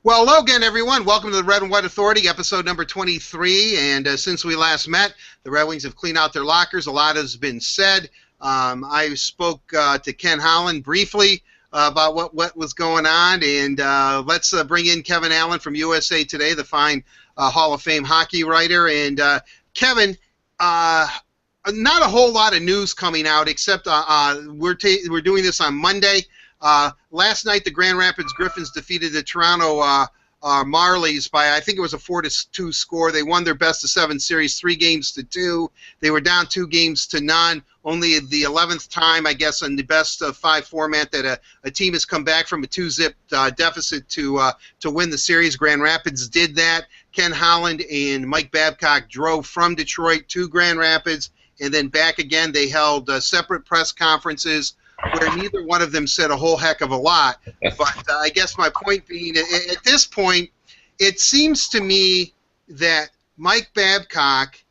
Well, hello again, everyone. Welcome to the Red and White Authority, episode number 23. And since we last met, the Red Wings have cleaned out their lockers. A lot has been said. I spoke to Ken Holland briefly about what was going on. And let's bring in Kevin Allen from USA Today, the fine Hall of Fame hockey writer. And Kevin, not a whole lot of news coming out, except we're doing this on Monday. Last night, the Grand Rapids Griffins defeated the Toronto Marlies by, I think it was a 4-2 score. They won their best-of-7 series 3-2. They were down 2-0. Only the 11th time, I guess, in the best-of-5 format that a team has come back from a 2-zip deficit to win the series. Grand Rapids did that. Ken Holland and Mike Babcock drove from Detroit to Grand Rapids and then back again. They held separate press conferences where neither one of them said a whole heck of a lot. But I guess my point being, at this point, it seems to me that Mike Babcock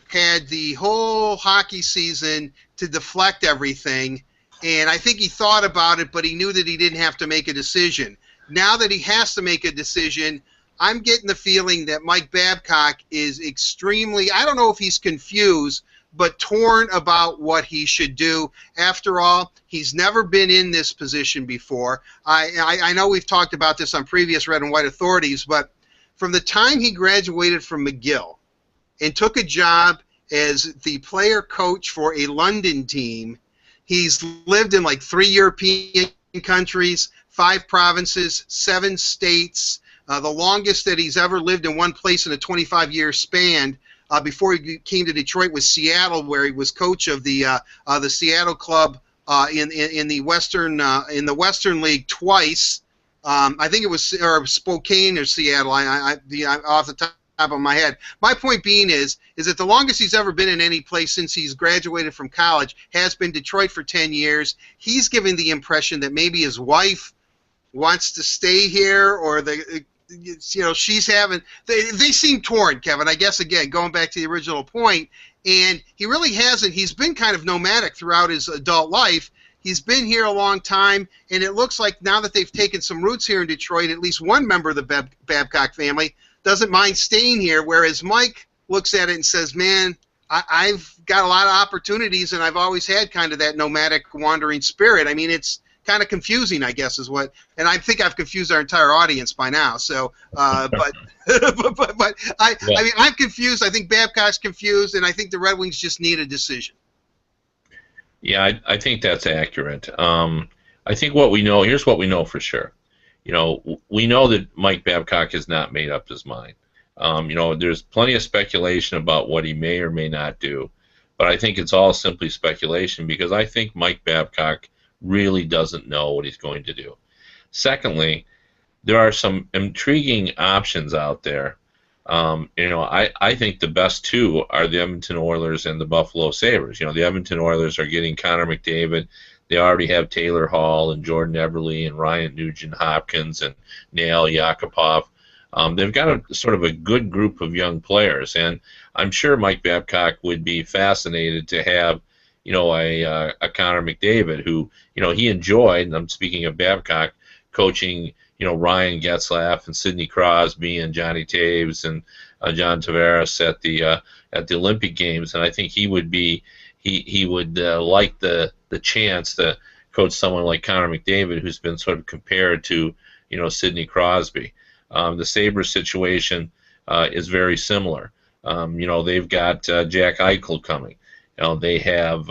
had the whole hockey season to deflect everything, and I think he thought about it, but he knew that he didn't have to make a decision. Now that he has to make a decision, I'm getting the feeling that Mike Babcock is extremely, I don't know if he's confused, but torn about what he should do. After all, he's never been in this position before. I know we've talked about this on previous Red and White Authorities, but from the time he graduated from McGill and took a job as the player coach for a London team, he's lived in like 3 European countries, 5 provinces, 7 states. The longest that he's ever lived in one place in a 25-year span before he came to Detroit was Seattle, where he was coach of the Seattle club in the Western League twice. I think it was Spokane or Seattle. Off the top of my head. My point being is that the longest he's ever been in any place since he's graduated from college has been Detroit for 10 years. He's giving the impression that maybe his wife wants to stay here, or she's having, they seem torn, Kevin, I guess, again, going back to the original point, and he really hasn't. He's been kind of nomadic throughout his adult life. He's been here a long time, and it looks like now that they've taken some roots here in Detroit, at least one member of the Babcock family doesn't mind staying here, whereas Mike looks at it and says, man, I've got a lot of opportunities, and I've always had kind of that nomadic, wandering spirit. I mean, it's kind of confusing, I guess, is what, and I think I've confused our entire audience by now. So, but I mean, I'm confused. I think Babcock's confused, and I think the Red Wings just need a decision. Yeah, I think that's accurate. I think what we know, here's what we know for sure. We know that Mike Babcock has not made up his mind. There's plenty of speculation about what he may or may not do, but I think it's all simply speculation, because I think Mike Babcock really doesn't know what he's going to do. Secondly, there are some intriguing options out there. I think the best two are the Edmonton Oilers and the Buffalo Sabres. The Edmonton Oilers are getting Connor McDavid. They already have Taylor Hall and Jordan Eberle and Ryan Nugent-Hopkins and Nail Yakupov. They've got a sort of a good group of young players, and I'm sure Mike Babcock would be fascinated to have a Connor McDavid, who, he enjoyed, and I'm speaking of Babcock, coaching, Ryan Getzlaf and Sidney Crosby and Johnny Taves and John Tavares at the Olympic Games, and I think he would like the chance to coach someone like Connor McDavid, who's been sort of compared to, Sidney Crosby. The Sabres situation is very similar. They've got Jack Eichel coming. They have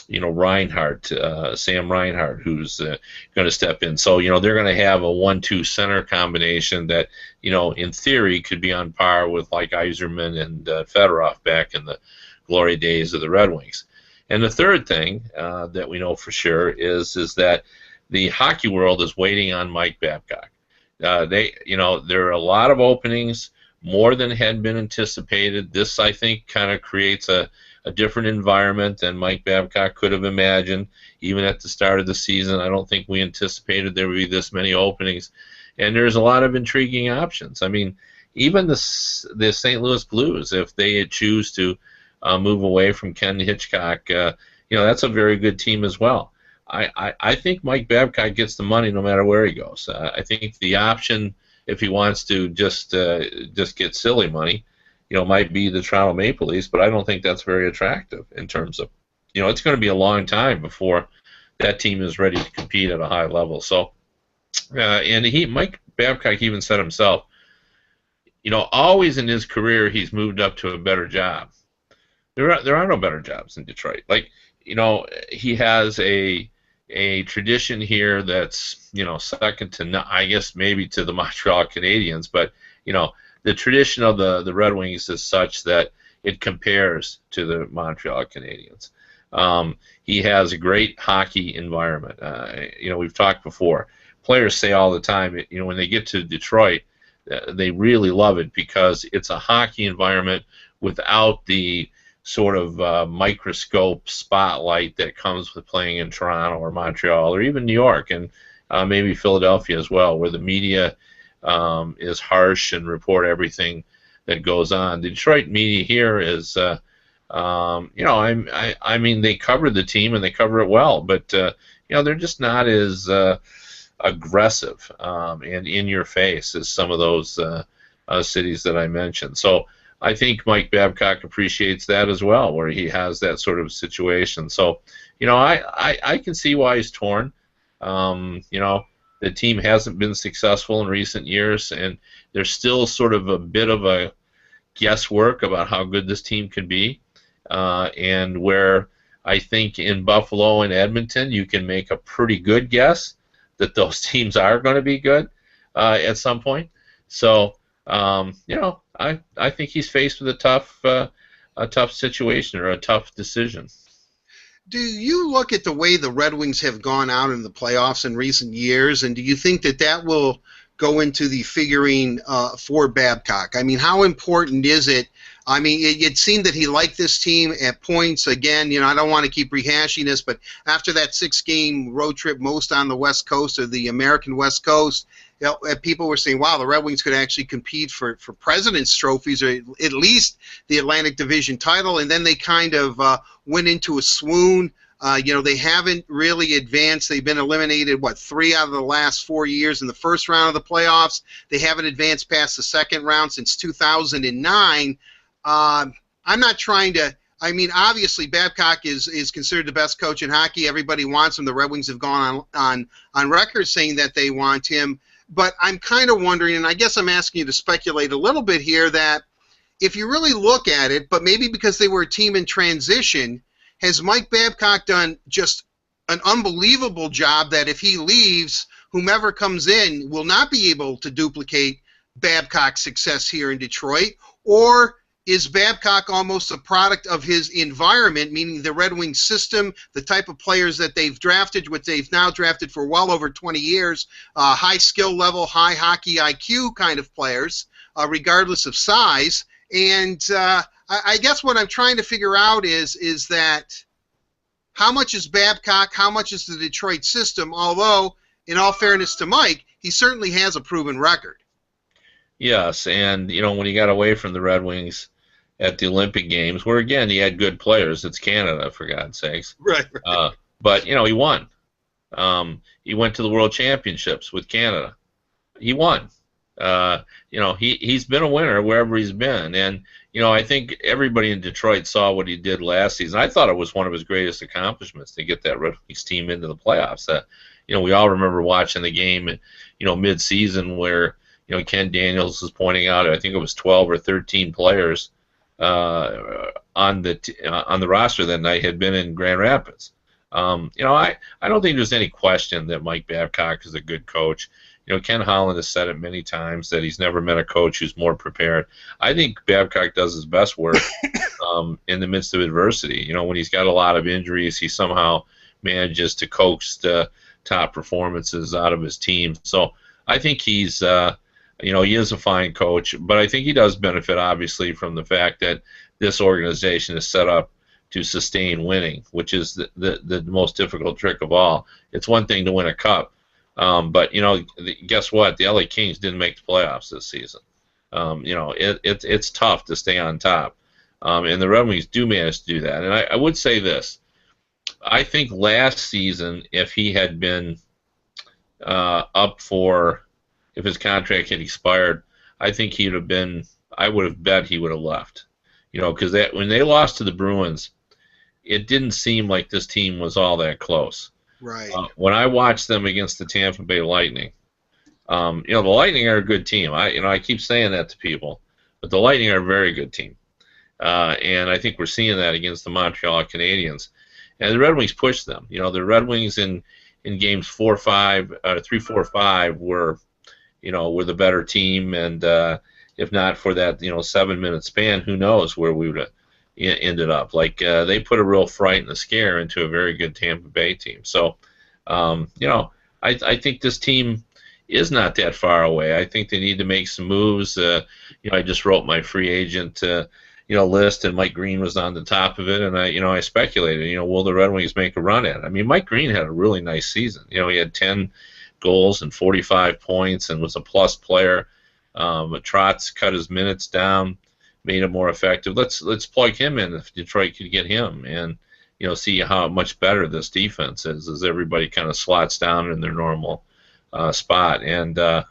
Reinhart, Sam Reinhart, who's going to step in. So they're going to have a 1-2 center combination that in theory could be on par with like Yzerman and Fedorov back in the glory days of the Red Wings. And the third thing that we know for sure is that the hockey world is waiting on Mike Babcock. There are a lot of openings, more than had been anticipated. This, I think, kind of creates a different environment than Mike Babcock could have imagined. Even at the start of the season, I don't think we anticipated there would be this many openings. And there's a lot of intriguing options. I mean, even the St. Louis Blues, if they choose to move away from Ken Hitchcock, that's a very good team as well. I think Mike Babcock gets the money no matter where he goes. I think the option, if he wants to just get silly money, might be the Toronto Maple Leafs, but I don't think that's very attractive in terms of, it's going to be a long time before that team is ready to compete at a high level. So, and Mike Babcock even said himself, always in his career he's moved up to a better job. There are no better jobs in Detroit. Like, he has a tradition here that's, second to, I guess, maybe to the Montreal Canadiens, but, the tradition of the Red Wings is such that it compares to the Montreal Canadiens. He has a great hockey environment. We've talked before. Players say all the time, when they get to Detroit, they really love it because it's a hockey environment without the sort of microscope spotlight that comes with playing in Toronto or Montreal or even New York and maybe Philadelphia as well, where the media is harsh and report everything that goes on. The Detroit media here is, I mean, they cover the team and they cover it well, but they're just not as aggressive and in your face as some of those cities that I mentioned. So I think Mike Babcock appreciates that as well, where he has that sort of situation. So, I can see why he's torn. The team hasn't been successful in recent years, and there's still sort of a bit of a guesswork about how good this team can be, and where I think in Buffalo and Edmonton you can make a pretty good guess that those teams are going to be good at some point. So, I think he's faced with a tough situation or a tough decision. Do you look at the way the Red Wings have gone out in the playoffs in recent years, and do you think that will go into the figuring for Babcock? I mean, how important is it? I mean, it seemed that he liked this team at points. Again, I don't want to keep rehashing this, but after that 6-game road trip, most on the West Coast or the American West Coast, people were saying, wow, the Red Wings could actually compete for President's trophies or at least the Atlantic Division title, and then they kind of went into a swoon. They haven't really advanced. They've been eliminated, 3 out of the last 4 years in the first round of the playoffs. They haven't advanced past the second round since 2009. I'm not trying to. I mean, obviously, Babcock is considered the best coach in hockey. Everybody wants him. The Red Wings have gone on record saying that they want him. But I'm kind of wondering, and I guess I'm asking you to speculate a little bit here, that if you really look at it, but maybe because they were a team in transition, has Mike Babcock done just an unbelievable job that if he leaves, whomever comes in will not be able to duplicate Babcock's success here in Detroit? Or is Babcock almost a product of his environment, meaning the Red Wings system, the type of players that they've drafted, which they've now drafted for well over 20 years, high skill level, high hockey IQ kind of players, regardless of size? And I guess what I'm trying to figure out is that how much is Babcock, how much is the Detroit system, although, in all fairness to Mike, he certainly has a proven record. Yes, and, when he got away from the Red Wings at the Olympic Games, where, again, he had good players. It's Canada, for God's sakes. Right. But, he won. He went to the World Championships with Canada. He won. He's been a winner wherever he's been. And, I think everybody in Detroit saw what he did last season. I thought it was one of his greatest accomplishments to get that Red Wings team into the playoffs. We all remember watching the game, mid-season where, Ken Daniels was pointing out, I think it was 12 or 13 players on the roster that night had been in Grand Rapids. I don't think there's any question that Mike Babcock is a good coach. Ken Holland has said it many times that he's never met a coach who's more prepared. I think Babcock does his best work in the midst of adversity. When he's got a lot of injuries, he somehow manages to coax the top performances out of his team. So I think he's he is a fine coach, but I think he does benefit, obviously, from the fact that this organization is set up to sustain winning, which is the most difficult trick of all. It's one thing to win a cup, but, guess what? The LA Kings didn't make the playoffs this season. It's tough to stay on top, and the Red Wings do manage to do that. And I would say this. I think last season, if he had been up for, if his contract had expired, I think he'd have been. I would have bet he would have left. Because when they lost to the Bruins, it didn't seem like this team was all that close. Right. When I watched them against the Tampa Bay Lightning, the Lightning are a good team. I keep saying that to people, but the Lightning are a very good team, and I think we're seeing that against the Montreal Canadiens. And the Red Wings pushed them. The Red Wings in games 3, 4, 5 were the better team, and if not for that 7-minute span, who knows where we would have ended up. Like they put a real fright and a scare into a very good Tampa Bay team. So I think this team is not that far away. I think they need to make some moves. I just wrote my free agent list, and Mike Green was on the top of it, and I speculated, will the Red Wings make a run at it? I mean, Mike Green had a really nice season. He had 10 goals and 45 points and was a plus player. Trotz cut his minutes down, made him more effective. Let's plug him in if Detroit could get him, and see how much better this defense is as everybody kind of slots down in their normal spot. And Dylan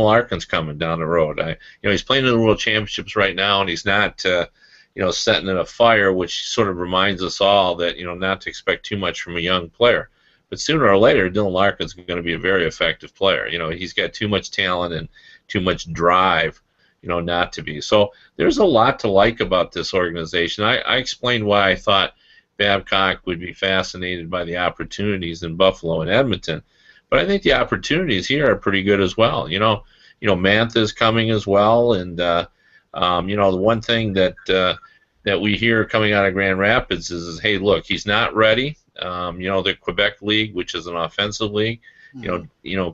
Larkin's coming down the road. He's playing in the World Championships right now, and he's not setting in a fire, which sort of reminds us all that not to expect too much from a young player. But sooner or later, Dylan Larkin's going to be a very effective player. He's got too much talent and too much drive, not to be. So there's a lot to like about this organization. I explained why I thought Babcock would be fascinated by the opportunities in Buffalo and Edmonton. But I think the opportunities here are pretty good as well. Mantha's coming as well, and the one thing that we hear coming out of Grand Rapids is hey, look, he's not ready. The Quebec League, which is an offensive league,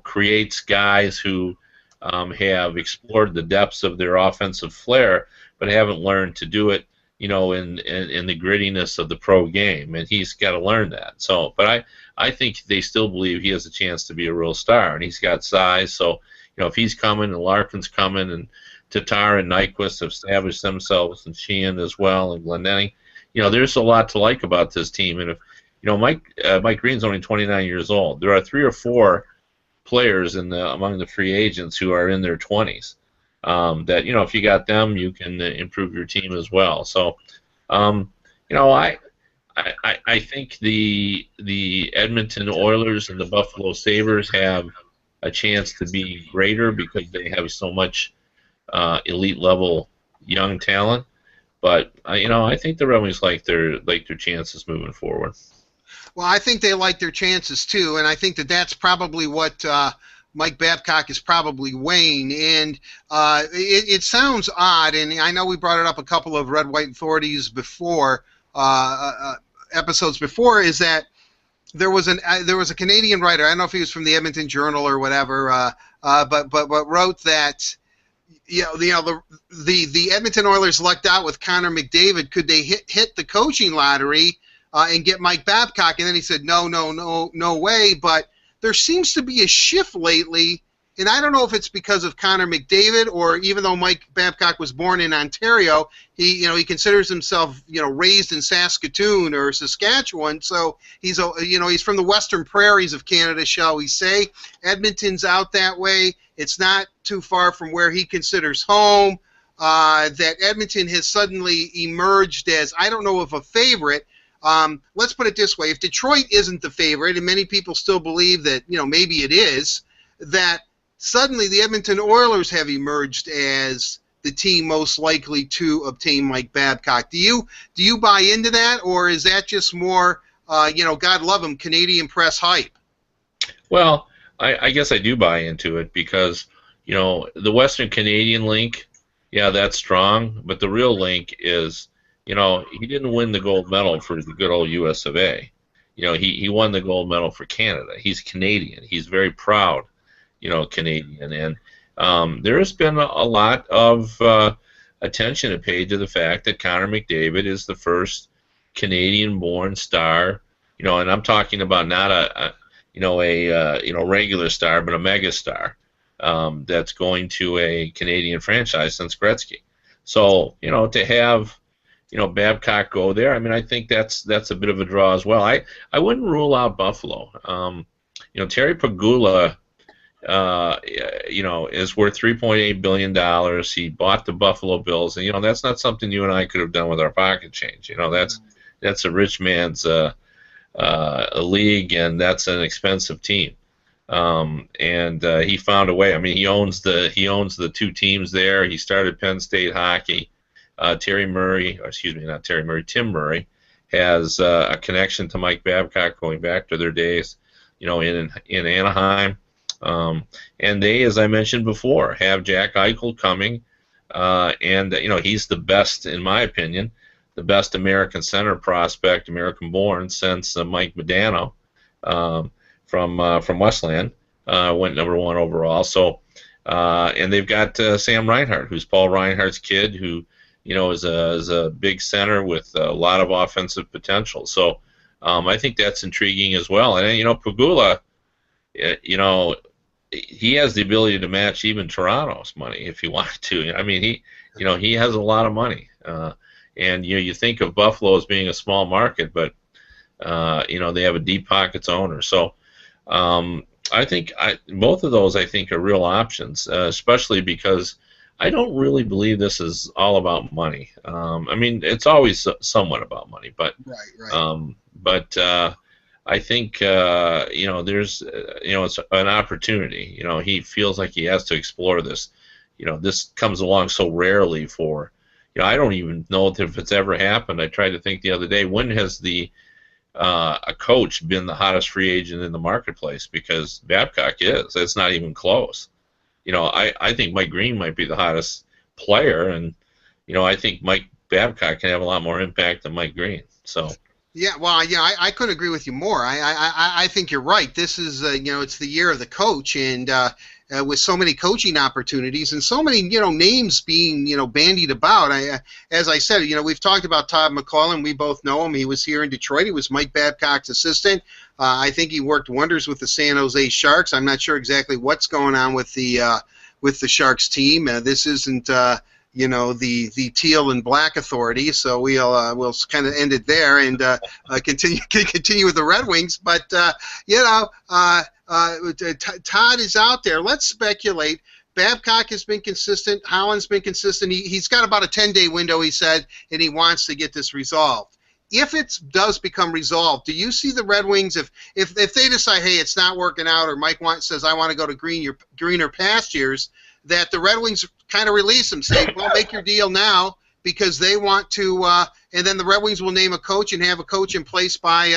creates guys who have explored the depths of their offensive flair, but haven't learned to do it, in the grittiness of the pro game, and he's got to learn that. So, but I think they still believe he has a chance to be a real star, and he's got size. So, if he's coming and Larkin's coming and Tatar and Nyquist have established themselves, and Sheehan as well, and Glendening, there's a lot to like about this team. And if Mike Green's only 29 years old, there are 3 or 4 players among the free agents who are in their 20s. That if you got them, you can improve your team as well. So, I think the Edmonton Oilers and the Buffalo Sabres have a chance to be greater because they have so much elite level young talent. But I think the Red Wings like their chances moving forward. Well, I think they like their chances too, and I think that's probably what Mike Babcock is probably weighing. And it sounds odd, and I know we brought it up a couple of Red, White Authorities before, episodes before, is that there was a Canadian writer, I don't know if he was from the Edmonton Journal or whatever, but wrote that the Edmonton Oilers lucked out with Connor McDavid. Could they hit the coaching lottery and get Mike Babcock? And then he said, no way. But there seems to be a shift lately, and I don't know if it's because of Connor McDavid, or even though Mike Babcock was born in Ontario, he considers himself raised in Saskatoon or Saskatchewan, so he's from the western prairies of Canada, shall we say. Edmonton's out that way. It's not too far from where he considers home. That Edmonton has suddenly emerged as, I don't know if a favorite. Let's put it this way: if Detroit isn't the favorite, and many people still believe that maybe it is, that suddenly the Edmonton Oilers have emerged as the team most likely to obtain Mike Babcock. Do you buy into that, or is that just more God love him, Canadian press hype? Well, I guess I do buy into it because the Western Canadian link, yeah, that's strong, but the real link is he didn't win the gold medal for the good old US of A. He won the gold medal for Canada. He's Canadian. He's very proud, Canadian. And there has been a lot of attention paid to the fact that Connor McDavid is the first Canadian-born star, and I'm talking about not a regular star, but a mega star that's going to a Canadian franchise since Gretzky. So, to have Babcock go there, I mean, I think that's a bit of a draw as well. I wouldn't rule out Buffalo. Terry Pagula, is worth $3.8 billion. He bought the Buffalo Bills, and that's not something you and I could have done with our pocket change. That's a rich man's league, and that's an expensive team. And he found a way. I mean, he owns the two teams there. He started Penn State hockey. Tim Murray has a connection to Mike Babcock going back to their days, in Anaheim. And they, as I mentioned before, have Jack Eichel coming, and he's the best, in my opinion, the best American center prospect, American-born, since Mike Modano from Westland went #1 overall. So, and they've got Sam Reinhart, who's Paul Reinhart's kid, who is a big center with a lot of offensive potential. So, I think that's intriguing as well. And Pagula, he has the ability to match even Toronto's money if he wanted to. I mean, he has a lot of money. And you think of Buffalo as being a small market, but they have a deep pockets owner. So I think both of those I think are real options, especially because I don't really believe this is all about money. I mean, it's always somewhat about money, but right. I think there's it's an opportunity. He feels like he has to explore this. This comes along so rarely for. I don't even know if it's ever happened. I tried to think the other day, when has a coach been the hottest free agent in the marketplace? Because Babcock is. It's not even close. I think Mike Green might be the hottest player, and I think Mike Babcock can have a lot more impact than Mike Green. So. Yeah, well, I couldn't agree with you more. I think you're right. This is, it's the year of the coach, and with so many coaching opportunities and so many, names being, bandied about. As I said, we've talked about Todd McClellan. We both know him. He was here in Detroit. He was Mike Babcock's assistant. I think he worked wonders with the San Jose Sharks. I'm not sure exactly what's going on with the Sharks team. This isn't. The teal and black authority. So we'll kind of end it there and continue with the Red Wings. But Todd is out there. Let's speculate. Babcock has been consistent. Holland's been consistent. He's got about a 10-day window, he said, and he wants to get this resolved. If it does become resolved, do you see the Red Wings, if they decide, hey, it's not working out, or Mike says, I want to go to greener pastures, that the Red Wings kind of release him, say, well, make your deal now, because they want to, and then the Red Wings will name a coach and have a coach in place by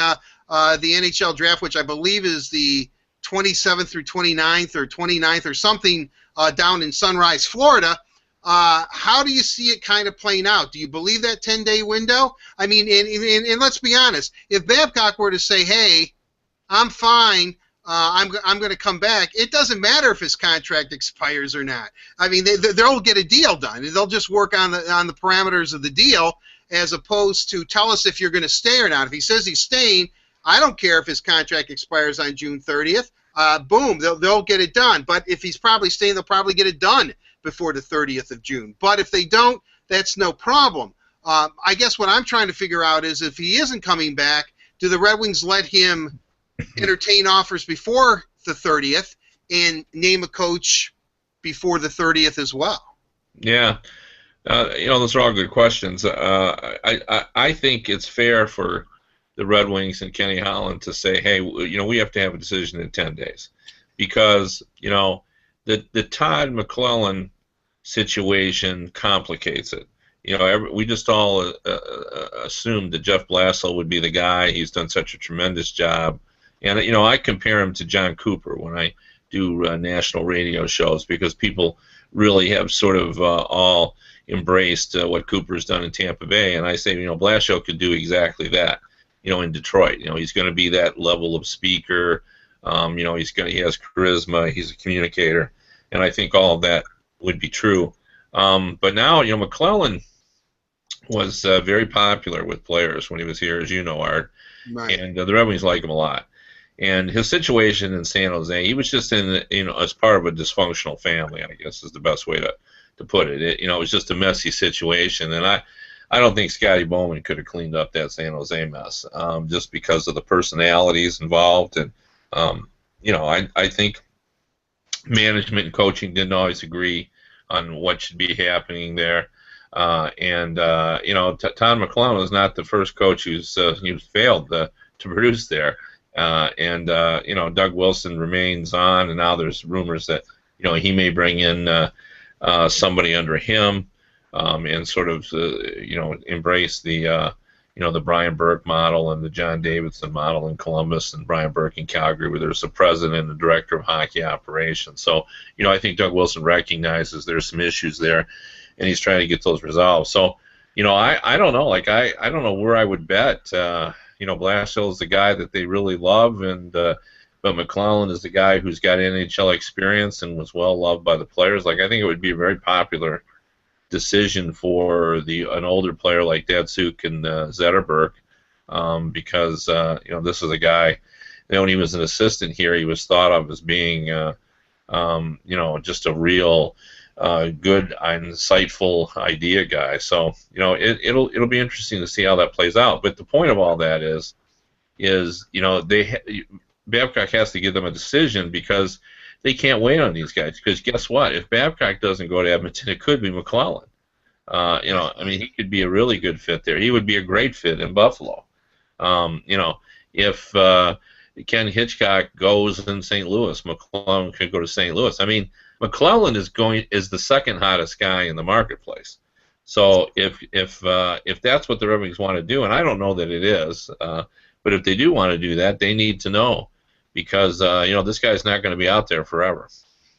the NHL draft, which I believe is the 27th through 29th or 29th or something down in Sunrise, Florida. How do you see it kind of playing out? Do you believe that 10-day window? I mean, and let's be honest, if Babcock were to say, hey, I'm fine, I'm going to come back, it doesn't matter if his contract expires or not. I mean, they'll get a deal done. They'll just work on the parameters of the deal, as opposed to tell us if you're going to stay or not. If he says he's staying, I don't care if his contract expires on June 30th. Boom, they'll get it done. But if he's probably staying, they'll probably get it done before the 30th of June. But if they don't, that's no problem. I guess what I'm trying to figure out is, if he isn't coming back, do the Red Wings let him entertain offers before the 30th and name a coach before the 30th as well? Yeah. Those are all good questions. I think it's fair for the Red Wings and Kenny Holland to say, hey, we have to have a decision in 10 days, because, the Todd McClellan situation complicates it. We just all assumed that Jeff Blashill would be the guy. He's done such a tremendous job. And, I compare him to John Cooper when I do national radio shows, because people really have sort of all embraced what Cooper's done in Tampa Bay. And I say, Blashill could do exactly that, in Detroit. He's going to be that level of speaker. He has charisma. He's a communicator. And I think all of that would be true. But now, McClellan was very popular with players when he was here, as you know, Art. Right. And the Red Wings like him a lot. And his situation in San Jose, he was just as part of a dysfunctional family, I guess is the best way to put it. It was just a messy situation. And I don't think Scotty Bowman could have cleaned up that San Jose mess, just because of the personalities involved. And I think management and coaching didn't always agree on what should be happening there. Todd McClellan is not the first coach who's failed to produce there. Doug Wilson remains on, and now there's rumors that he may bring in somebody under him, and sort of embrace the the Brian Burke model and the John Davidson model in Columbus, and Brian Burke in Calgary, where there's a president and the director of hockey operations. So I think Doug Wilson recognizes there's some issues there, and he's trying to get those resolved. So I don't know. Like I don't know where I would bet. Blashill is the guy that they really love, and but McClellan is the guy who's got NHL experience and was well loved by the players. Like, I think it would be a very popular decision for an older player like Datsuk and Zetterberg, because this is a guy. When he was an assistant here, he was thought of as being just a real good, insightful idea guy. So it'll be interesting to see how that plays out. But the point of all that is Babcock has to give them a decision, because they can't wait on these guys. Because guess what? If Babcock doesn't go to Edmonton, it could be McClellan. He could be a really good fit there. He would be a great fit in Buffalo. If Ken Hitchcock goes in St. Louis, McClellan could go to St. Louis. McClellan is the second hottest guy in the marketplace. So if that's what the Red Wings want to do, and I don't know that it is, but if they do want to do that, they need to know, because this guy's not going to be out there forever.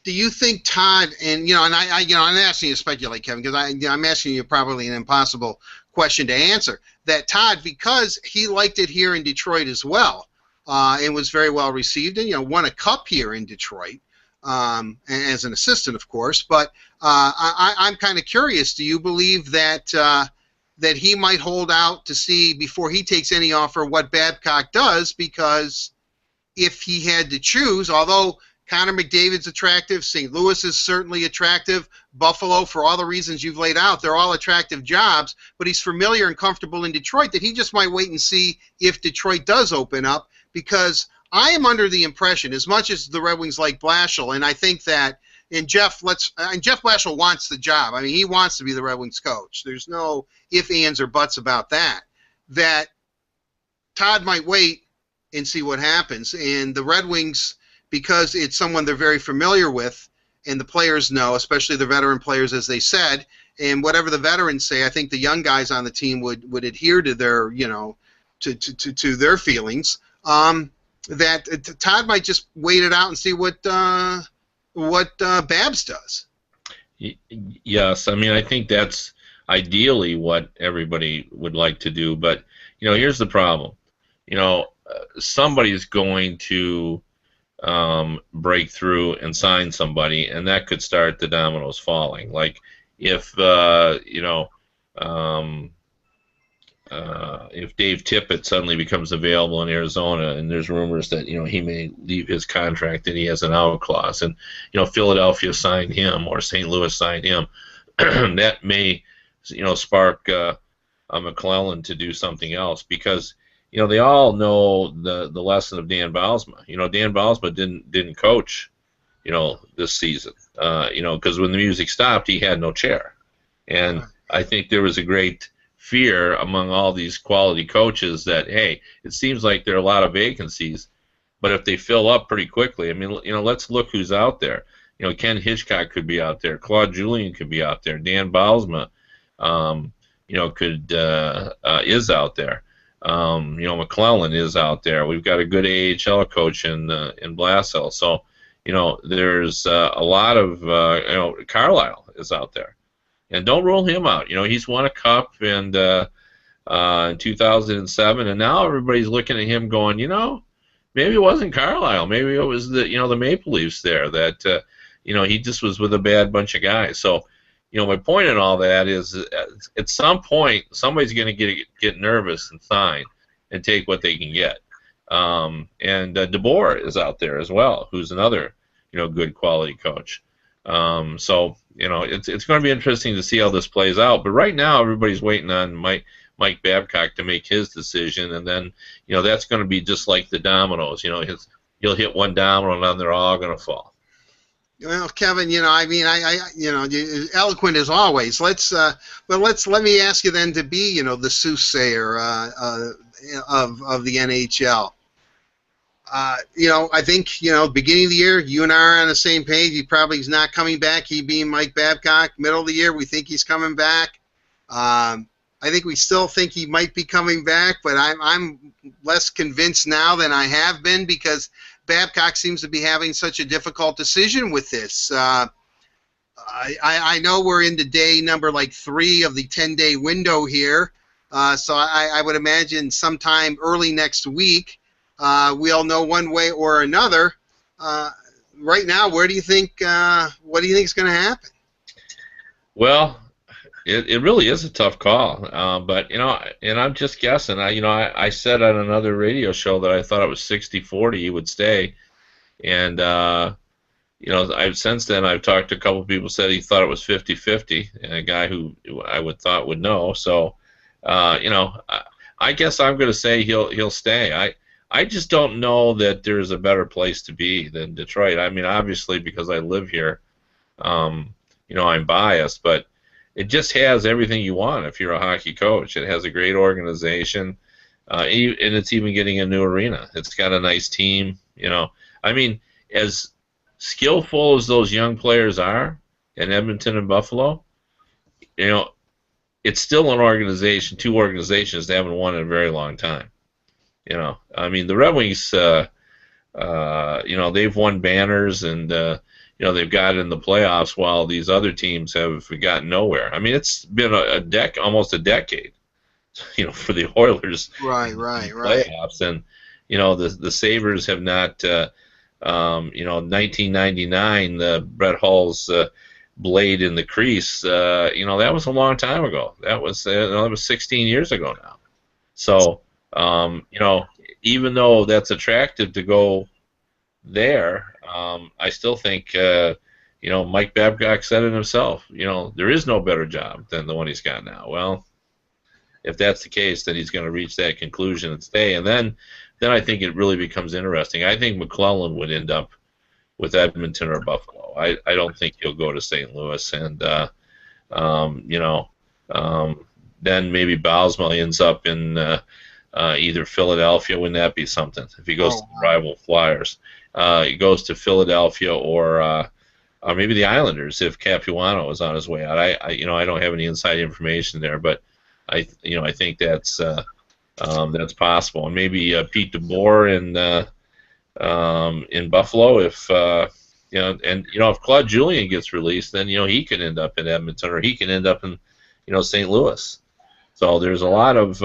Do you think Todd, and I'm asking you to speculate, Kevin, because I'm asking you probably an impossible question to answer, that Todd, because he liked it here in Detroit as well, and was very well received, and won a cup here in Detroit, as an assistant, of course. But I'm kind of curious. Do you believe that that he might hold out to see, before he takes any offer, what Babcock does? Because if he had to choose, although Connor McDavid's attractive, St. Louis is certainly attractive, Buffalo, for all the reasons you've laid out, they're all attractive jobs, but he's familiar and comfortable in Detroit, that he just might wait and see if Detroit does open up. Because I am under the impression, as much as the Red Wings like Blashill, and I think that, and Jeff Blashill wants the job. He wants to be the Red Wings coach. There's no ifs, ands, or buts about that. That Todd might wait and see what happens. And the Red Wings, because it's someone they're very familiar with, and the players know, especially the veteran players, as they said, and whatever the veterans say, I think the young guys on the team would adhere to their, to their feelings. That Todd might just wait it out and see what Babs does. Yes, I think that's ideally what everybody would like to do. But here's the problem. Somebody's going to break through and sign somebody, and that could start the dominoes falling. Like if Dave Tippett suddenly becomes available in Arizona, and there's rumors that he may leave his contract and he has an out clause, and Philadelphia signed him or St. Louis signed him, that may spark McClellan to do something else, because they all know the lesson of Dan Bylsma. Dan Bylsma didn't coach this season, because when the music stopped, he had no chair, and I think there was a great fear among all these quality coaches that, hey, it seems like there are a lot of vacancies, but if they fill up pretty quickly, let's look who's out there. Ken Hitchcock could be out there, Claude Julien could be out there, Dan Bylsma, is out there. McClellan is out there. We've got a good AHL coach in Blashill, so there's a lot of Carlisle is out there. And don't rule him out. He's won a cup in 2007, and now everybody's looking at him going, maybe it wasn't Carlisle. Maybe it was the Maple Leafs there that, he just was with a bad bunch of guys. So, my point in all that is, at some point, somebody's going to get nervous and sign and take what they can get. And DeBoer is out there as well, who's another, good quality coach. So it's going to be interesting to see how this plays out. But right now, everybody's waiting on Mike Babcock to make his decision, and then that's going to be just like the dominoes. You'll hit one domino, and then they're all going to fall. Well, Kevin, I mean, you're eloquent as always. Let me ask you then to be, the soothsayer of the NHL. I think, beginning of the year, you and I are on the same page. He probably is not coming back. He being Mike Babcock. Middle of the year, we think he's coming back. I think we still think he might be coming back, but I'm less convinced now than I have been because Babcock seems to be having such a difficult decision with this. I know we're into day number 3 of the 10-day window here, so I would imagine sometime early next week we'll know one way or another. Right now, what do you think is going to happen? Well, it really is a tough call, but and I'm just guessing. I said on another radio show that I thought it was 60-40 he would stay, and I've since then I've talked to a couple of people said he thought it was 50-50, and a guy who I would thought would know. So, I guess I'm going to say he'll stay. I just don't know that there's a better place to be than Detroit. I mean, obviously because I live here, I'm biased, but it just has everything you want if you're a hockey coach. It has a great organization, and it's even getting a new arena. It's got a nice team. I mean, as skillful as those young players are in Edmonton and Buffalo, it's still an organization, two organizations that haven't won in a very long time. I mean, the Red Wings, they've won banners and they've got in the playoffs while these other teams have gotten nowhere. I mean, it's been almost a decade, for the Oilers. Right. Playoffs, and the Sabres have not. 1999, the Brett Hull's blade in the crease. That was a long time ago. That was 16 years ago now. So, even though that's attractive to go there, I still think, Mike Babcock said it himself. There is no better job than the one he's got now. Well, if that's the case, then he's going to reach that conclusion and stay. And then I think it really becomes interesting. I think McClellan would end up with Edmonton or Buffalo. I don't think he'll go to St. Louis. And, then maybe Bausma ends up in either Philadelphia. Wouldn't that be something? If he goes to the rival Flyers. He goes to Philadelphia or maybe the Islanders if Capuano is on his way out. I don't have any inside information there, but I think that's possible. And maybe Pete DeBoer in Buffalo if if Claude Julien gets released, then he could end up in Edmonton or he can end up in St. Louis. So there's a lot of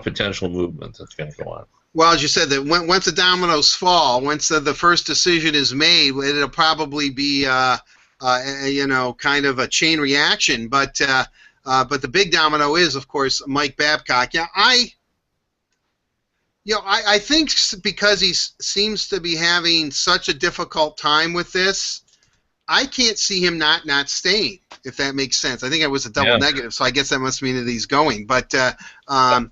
potential movement that's going to go on. Well, as you said, that once the dominoes fall, once the first decision is made, it'll probably be kind of a chain reaction. But the big domino is, of course, Mike Babcock. Yeah, I think because he seems to be having such a difficult time with this, I can't see him not staying, if that makes sense. I think it was a double negative, so I guess that must mean that he's going. But I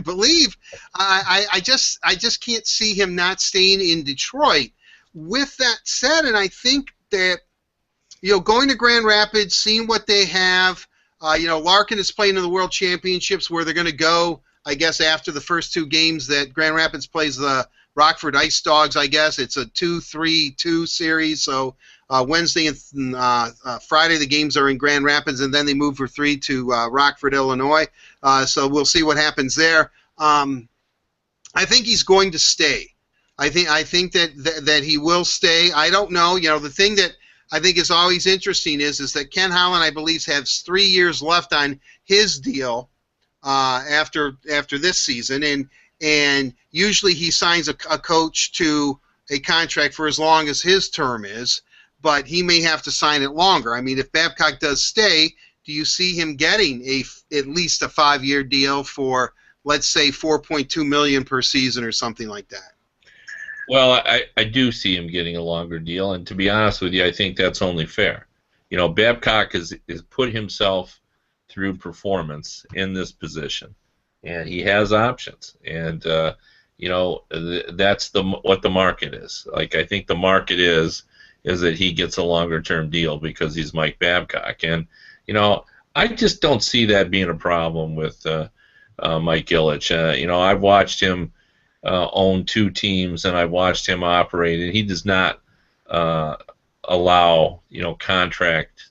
believe I just can't see him not staying in Detroit. With that said, and I think that going to Grand Rapids, seeing what they have, Larkin is playing in the World Championships where they're going to go, I guess, after the first two games that Grand Rapids plays the Rockford Ice Dogs. I guess it's a 2-3-2 series. So Wednesday and Friday the games are in Grand Rapids, and then they move for 3 to Rockford, Illinois. So we'll see what happens there. I think he's going to stay. I think that he will stay. I don't know. The thing that I think is always interesting is that Ken Holland, I believe, has 3 years left on his deal after this season, and usually he signs a coach to a contract for as long as his term is, but he may have to sign it longer. I mean, if Babcock does stay, do you see him getting at least a 5-year deal for, let's say, $4.2 million per season or something like that? Well, I do see him getting a longer deal, and to be honest with you, I think that's only fair. Babcock has put himself through performance in this position, and he has options, and that's what the market is. Like I think the market is that he gets a longer term deal because he's Mike Babcock, and you know I just don't see that being a problem with Mike Ilitch. I've watched him own two teams, and I've watched him operate, and he does not uh, allow contract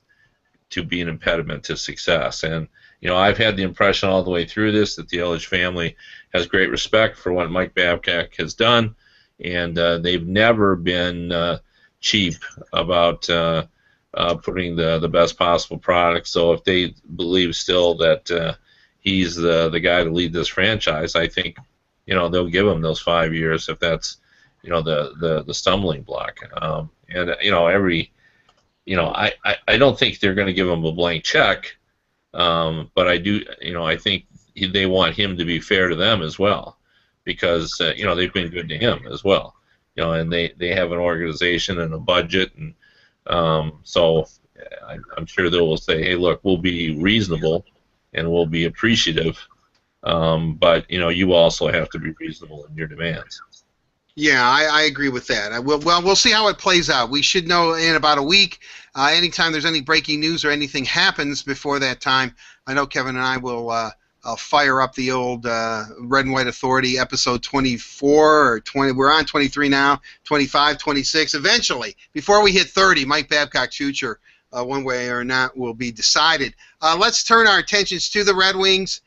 to be an impediment to success. And I've had the impression all the way through this that the Ilitch family has great respect for what Mike Babcock has done, and they've never been cheap about putting the best possible product. So if they believe still that he's the guy to lead this franchise, I think they'll give him those 5 years if that's the stumbling block. And I don't think they're going to give him a blank check, but I think they want him to be fair to them as well, because they've been good to him as well. And they have an organization and a budget, and so I'm sure they will say, hey, look, we'll be reasonable and we'll be appreciative, but you also have to be reasonable in your demands. Yeah, I agree with that. We'll see how it plays out. We should know in about a week. Anytime there's any breaking news or anything happens before that time, I know Kevin and I will I'll fire up the old Red and White Authority episode 24 or 20. We're on 23 now, 25, 26. Eventually, before we hit 30, Mike Babcock's future, one way or not, will be decided. Let's turn our attentions to the Red Wings.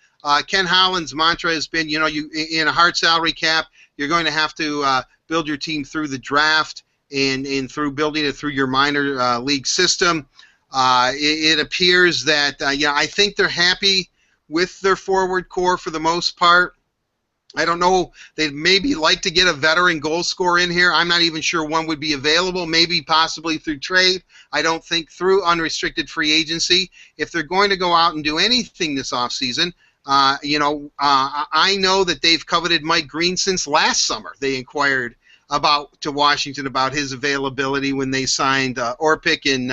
Ken Holland's mantra has been, you in a hard salary cap, you're going to have to build your team through the draft and through building it through your minor league system. It appears that, I think they're happy with their forward core for the most part. I don't know. They'd maybe like to get a veteran goal scorer in here. I'm not even sure one would be available, maybe possibly through trade. I don't think through unrestricted free agency. If they're going to go out and do anything this offseason, I know that they've coveted Mike Green since last summer. They inquired to Washington about his availability when they signed Orpik and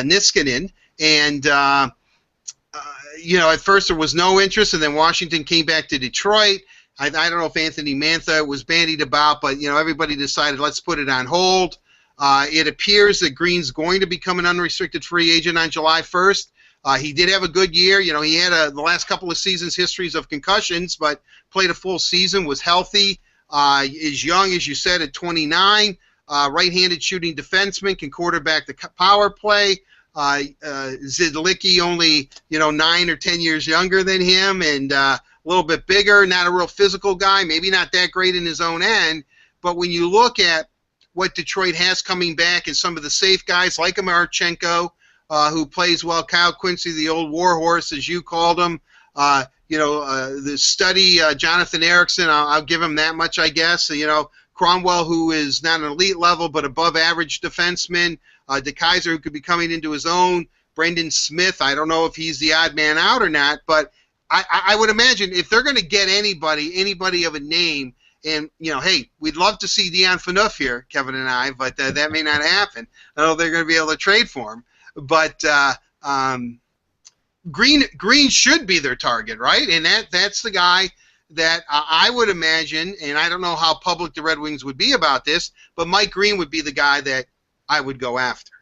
Niskanen. And, at first there was no interest, and then Washington came back to Detroit. I don't know if Anthony Mantha was bandied about, but, everybody decided let's put it on hold. It appears that Green's going to become an unrestricted free agent on July 1st. He did have a good year. He had the last couple of seasons histories of concussions, but played a full season, was healthy, is young, as you said, at 29, right-handed shooting defenseman, can quarterback the power play. Zidlicki only, 9 or 10 years younger than him and a little bit bigger, not a real physical guy, maybe not that great in his own end. But when you look at what Detroit has coming back and some of the safe guys like Marchenko, who plays well, Kyle Quincy, the old warhorse, as you called him, the study, Jonathan Erickson, I'll give him that much, I guess. Cromwell, who is not an elite level but above average defenseman, DeKaiser, who could be coming into his own, Brendan Smith, I don't know if he's the odd man out or not, but I would imagine if they're going to get anybody of a name, and, hey, we'd love to see Dion Phaneuf here, Kevin and I, but that may not happen. I don't know if they're going to be able to trade for him. But Green should be their target, right? And that's the guy that I would imagine, and I don't know how public the Red Wings would be about this, but Mike Green would be the guy that I would go after.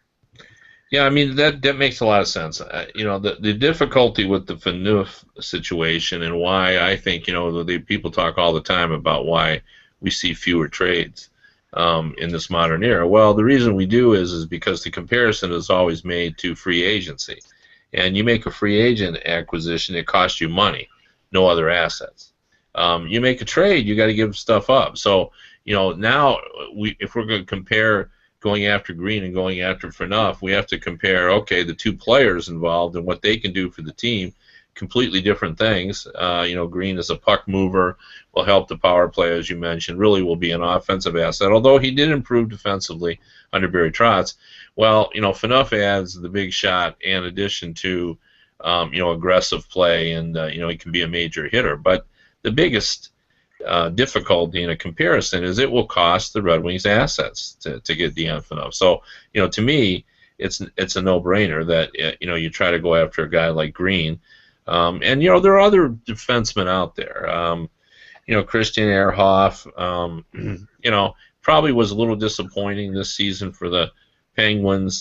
Yeah, I mean, that makes a lot of sense. The difficulty with the Phaneuf situation and why I think, people talk all the time about why we see fewer trades in this modern era. Well, the reason we do is because the comparison is always made to free agency. And you make a free agent acquisition, it costs you money, no other assets. You make a trade, you got to give stuff up. So, now if we're going to compare going after Green and going after Phaneuf, we have to compare, okay, the two players involved and what they can do for the team. Completely different things. Green is a puck mover, will help the power play, as you mentioned, really will be an offensive asset, although he did improve defensively under Barry Trotz. Well, Phaneuf adds the big shot in addition to, aggressive play, and, he can be a major hitter. But the biggest difficulty in a comparison is it will cost the Red Wings assets to get Dion Phaneuf. So, to me, it's a no-brainer that you try to go after a guy like Green, and there are other defensemen out there. Christian Ehrhoff, probably was a little disappointing this season for the Penguins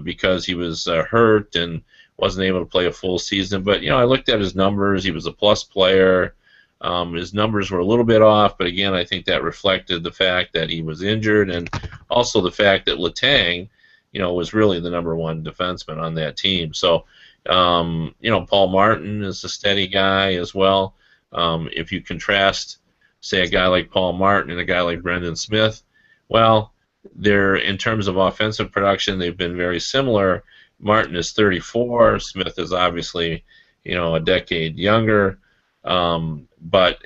because he was hurt and wasn't able to play a full season. But I looked at his numbers; he was a plus player. His numbers were a little bit off, but again, I think that reflected the fact that he was injured, and also the fact that Letang, was really the #1 defenseman on that team. So, Paul Martin is a steady guy as well. If you contrast, say, a guy like Paul Martin and a guy like Brendan Smith, well, they're, in terms of offensive production, they've been very similar. Martin is 34. Smith is obviously, a decade younger. But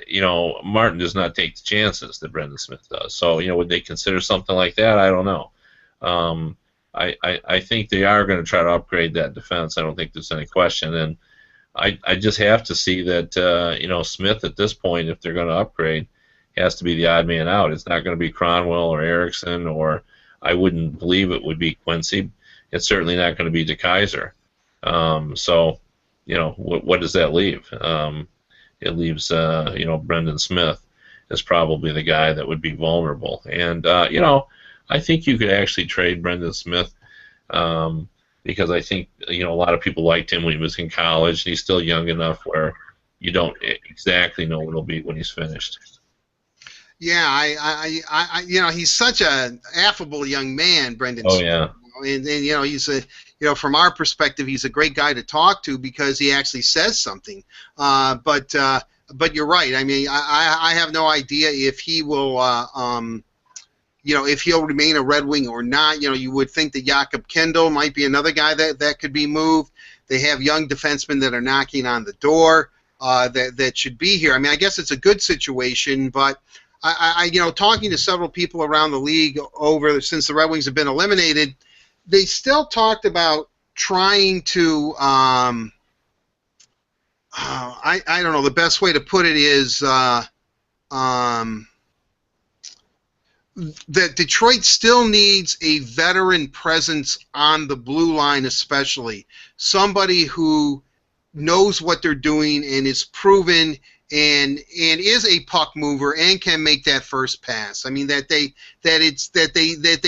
Martin does not take the chances that Brendan Smith does. So would they consider something like that? I don't know. I think they are going to try to upgrade that defense. I don't think there's any question. And I just have to see that Smith at this point, if they're going to upgrade, has to be the odd man out. It's not going to be Cronwell or Erickson, or I wouldn't believe it would be Quincy. It's certainly not going to be DeKaiser. So what does that leave? It leaves, Brendan Smith is probably the guy that would be vulnerable. And, I think you could actually trade Brendan Smith because I think, a lot of people liked him when he was in college. And he's still young enough where you don't exactly know what he'll be when he's finished. Yeah, he's such an affable young man, Brendan Oh, Smith. yeah. And he's from our perspective, he's a great guy to talk to because he actually says something. But you're right. I mean, I have no idea if he will, if he'll remain a Red Wing or not. You would think that Jakob Kendall might be another guy that could be moved. They have young defensemen that are knocking on the door that should be here. I mean, I guess it's a good situation, but I talking to several people around the league since the Red Wings have been eliminated, they still talked about trying to, I don't know, the best way to put it is that Detroit still needs a veteran presence on the blue line, especially somebody who knows what they're doing and is proven and is a puck mover and can make that first pass. I mean that they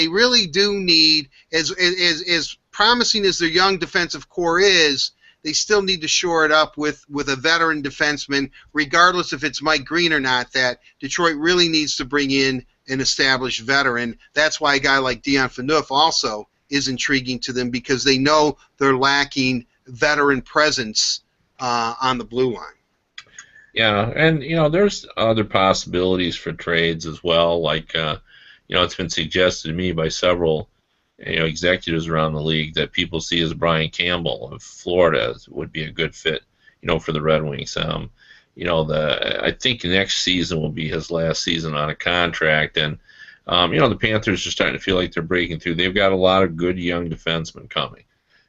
really do need, as promising as their young defensive core is, they still need to shore it up with a veteran defenseman, regardless if it's Mike Green or not. That Detroit really needs to bring in an established veteran. That's why a guy like Dion Phaneuf also is intriguing to them, because they know they're lacking veteran presence on the blue line. Yeah, and there's other possibilities for trades as well. Like it's been suggested to me by several executives around the league that people see as Brian Campbell of Florida would be a good fit, for the Red Wings. I think next season will be his last season on a contract, and the Panthers are starting to feel like they're breaking through. They've got a lot of good young defensemen coming,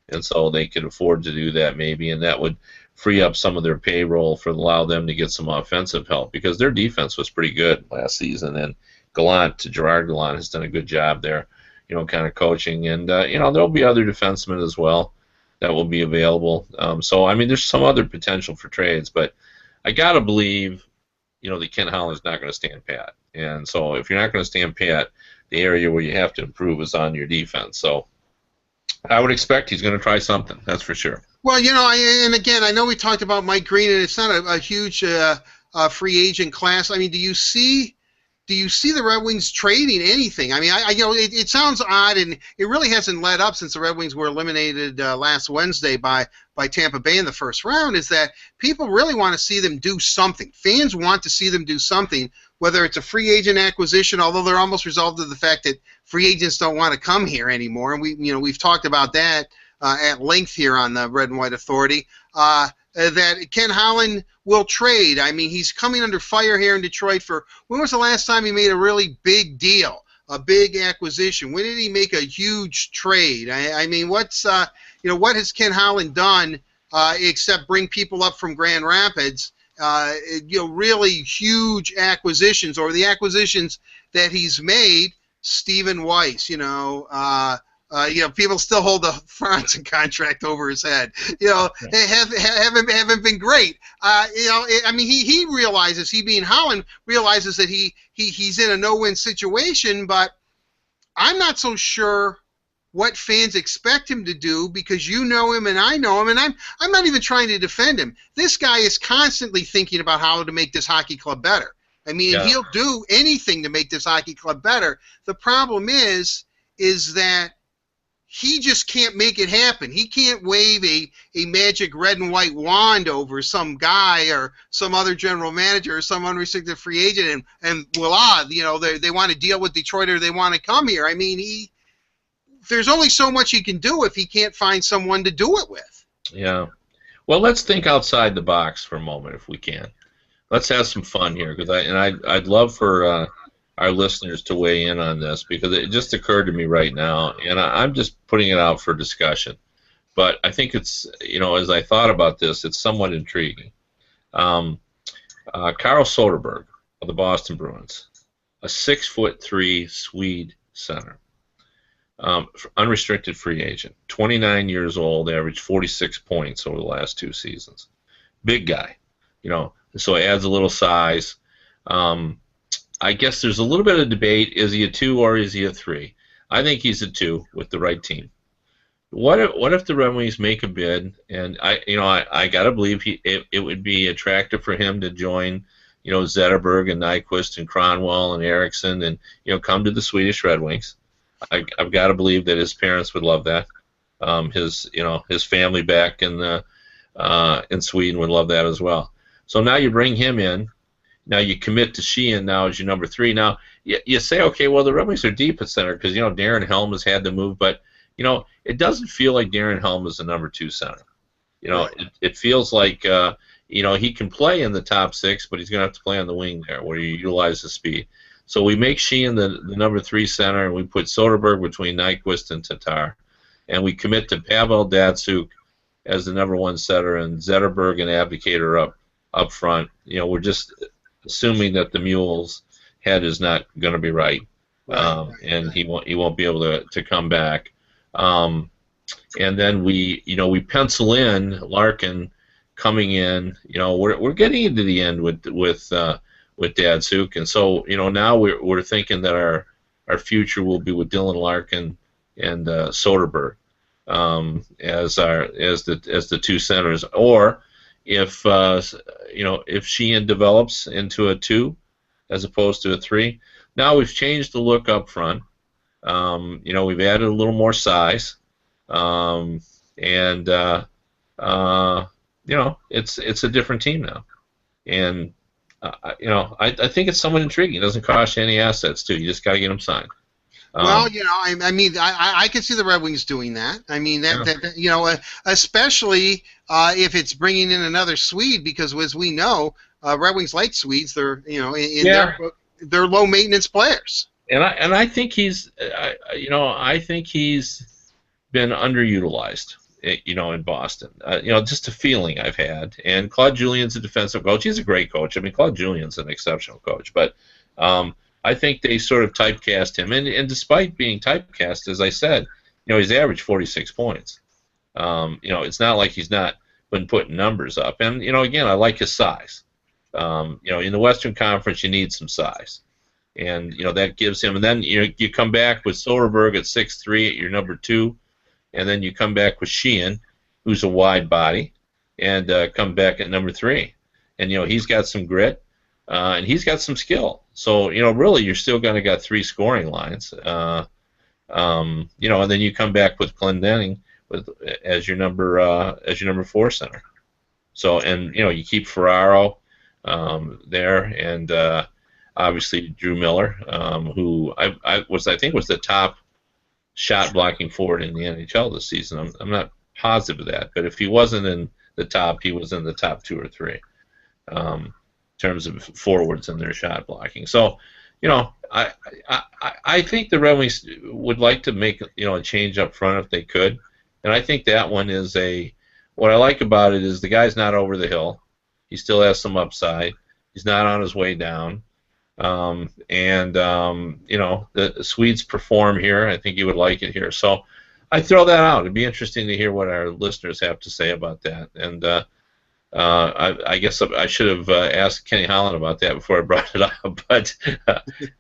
and so they could afford to do that maybe, and that would free up some of their payroll for allow them to get some offensive help, because their defense was pretty good last season, and Gerard Gallant has done a good job there, kind of coaching, and there'll be other defensemen as well that will be available. So I mean, there's some other potential for trades, but I gotta believe, that Ken Holland's not going to stand pat, and so if you're not going to stand pat, the area where you have to improve is on your defense. So I would expect he's going to try something. That's for sure. Well, and again, I know we talked about Mike Green, and it's not a huge free agent class. I mean, do you see the Red Wings trading anything? I mean, it sounds odd, and it really hasn't let up since the Red Wings were eliminated last Wednesday by Tampa Bay in the first round, is that people really want to see them do something. Fans want to see them do something, whether it's a free agent acquisition, although they're almost resolved to the fact that free agents don't want to come here anymore, and we've talked about that at length here on the Red and White Authority, that Ken Holland will trade. I mean, he's coming under fire here in Detroit for, when was the last time he made a really big deal, a big acquisition? When did he make a huge trade? I mean, what has Ken Holland done except bring people up from Grand Rapids really huge acquisitions, or the acquisitions that he's made. Stephen Weiss, people still hold the Franzen contract over his head. They haven't been great. He realizes, he being Holland, realizes that he's in a no-win situation, but I'm not so sure what fans expect him to do, because you know him and I know him, and I'm not even trying to defend him. This guy is constantly thinking about how to make this hockey club better. He'll do anything to make this hockey club better. The problem is that he just can't make it happen. He can't wave a magic red and white wand over some guy or some other general manager or some unrestricted free agent and voila, they want to deal with Detroit or they want to come here. There's only so much he can do if he can't find someone to do it with. Yeah. Well, let's think outside the box for a moment if we can. Let's have some fun here, because I'd love for our listeners to weigh in on this, because it just occurred to me right now, and I'm just putting it out for discussion. But I think it's, as I thought about this, it's somewhat intriguing. Carl Soderberg of the Boston Bruins, a 6'3" Swede center, unrestricted free agent, 29 years old, averaged 46 points over the last 2 seasons. Big guy, so it adds a little size. I guess there's a little bit of debate. Is he a 2 or is he a 3? I think he's a 2 with the right team. What if the Red Wings make a bid? And I gotta believe it would be attractive for him to join, Zetterberg and Nyquist and Cronwall and Eriksson and come to the Swedish Red Wings. I've got to believe that his parents would love that. His family back in Sweden would love that as well. So now you bring him in. Now you commit to Sheehan now as your number 3. Now you say, okay, well, the Red Wings are deep at center because Darren Helm has had to move, but it doesn't feel like Darren Helm is the number 2 center. Right. It feels like he can play in the top 6, but he's going to have to play on the wing there where you utilize the speed. So we make Sheehan the number 3 center, and we put Soderberg between Nyquist and Tatar, and we commit to Pavel Datsyuk as the number 1 center, and Zetterberg and Abdicator up front. We're just assuming that the Mule's head is not going to be right, and he won't be able to come back. And then we pencil in Larkin coming in. We're getting into the end with Datsyuk, and so now we're thinking that our future will be with Dylan Larkin and Soderberg as the 2 centers, or if Sheehan develops into a 2 as opposed to a 3. Now we've changed the look up front. We've added a little more size, and it's a different team now. And I think it's somewhat intriguing. It doesn't cost you any assets too. You just got to get them signed. Well, I can see the Red Wings doing that. Especially if it's bringing in another Swede, because as we know, Red Wings like Swedes. They're they're low maintenance players. And I think he's been underutilized. In Boston, just a feeling I've had. And Claude Julien's a defensive coach. He's a great coach. Claude Julien's an exceptional coach, but I think they sort of typecast him, and despite being typecast, as I said, he's averaged 46 points. It's not like he's not been putting numbers up. And again, I like his size. In the Western Conference, you need some size, and that gives him. And then you come back with Soderberg at 6'3" at your number 2, and then you come back with Sheehan, who's a wide body, and come back at number 3, and he's got some grit. And he's got some skill. So, really, you're still going to got 3 scoring lines. And then you come back with Clendening as your number 4 center. So, and you keep Ferraro there, and obviously Drew Miller, who I think was the top shot blocking forward in the NHL this season. I'm not positive of that, but if he wasn't in the top, he was in the top 2 or 3. Terms of forwards and their shot blocking. So, I think the Red Wings would like to make a change up front if they could, and I think that one is what I like about it is the guy's not over the hill. He still has some upside. He's not on his way down. The Swedes perform here. I think you would like it here. So I throw that out. It'd be interesting to hear what our listeners have to say about that. And I guess I should have asked Kenny Holland about that before I brought it up. But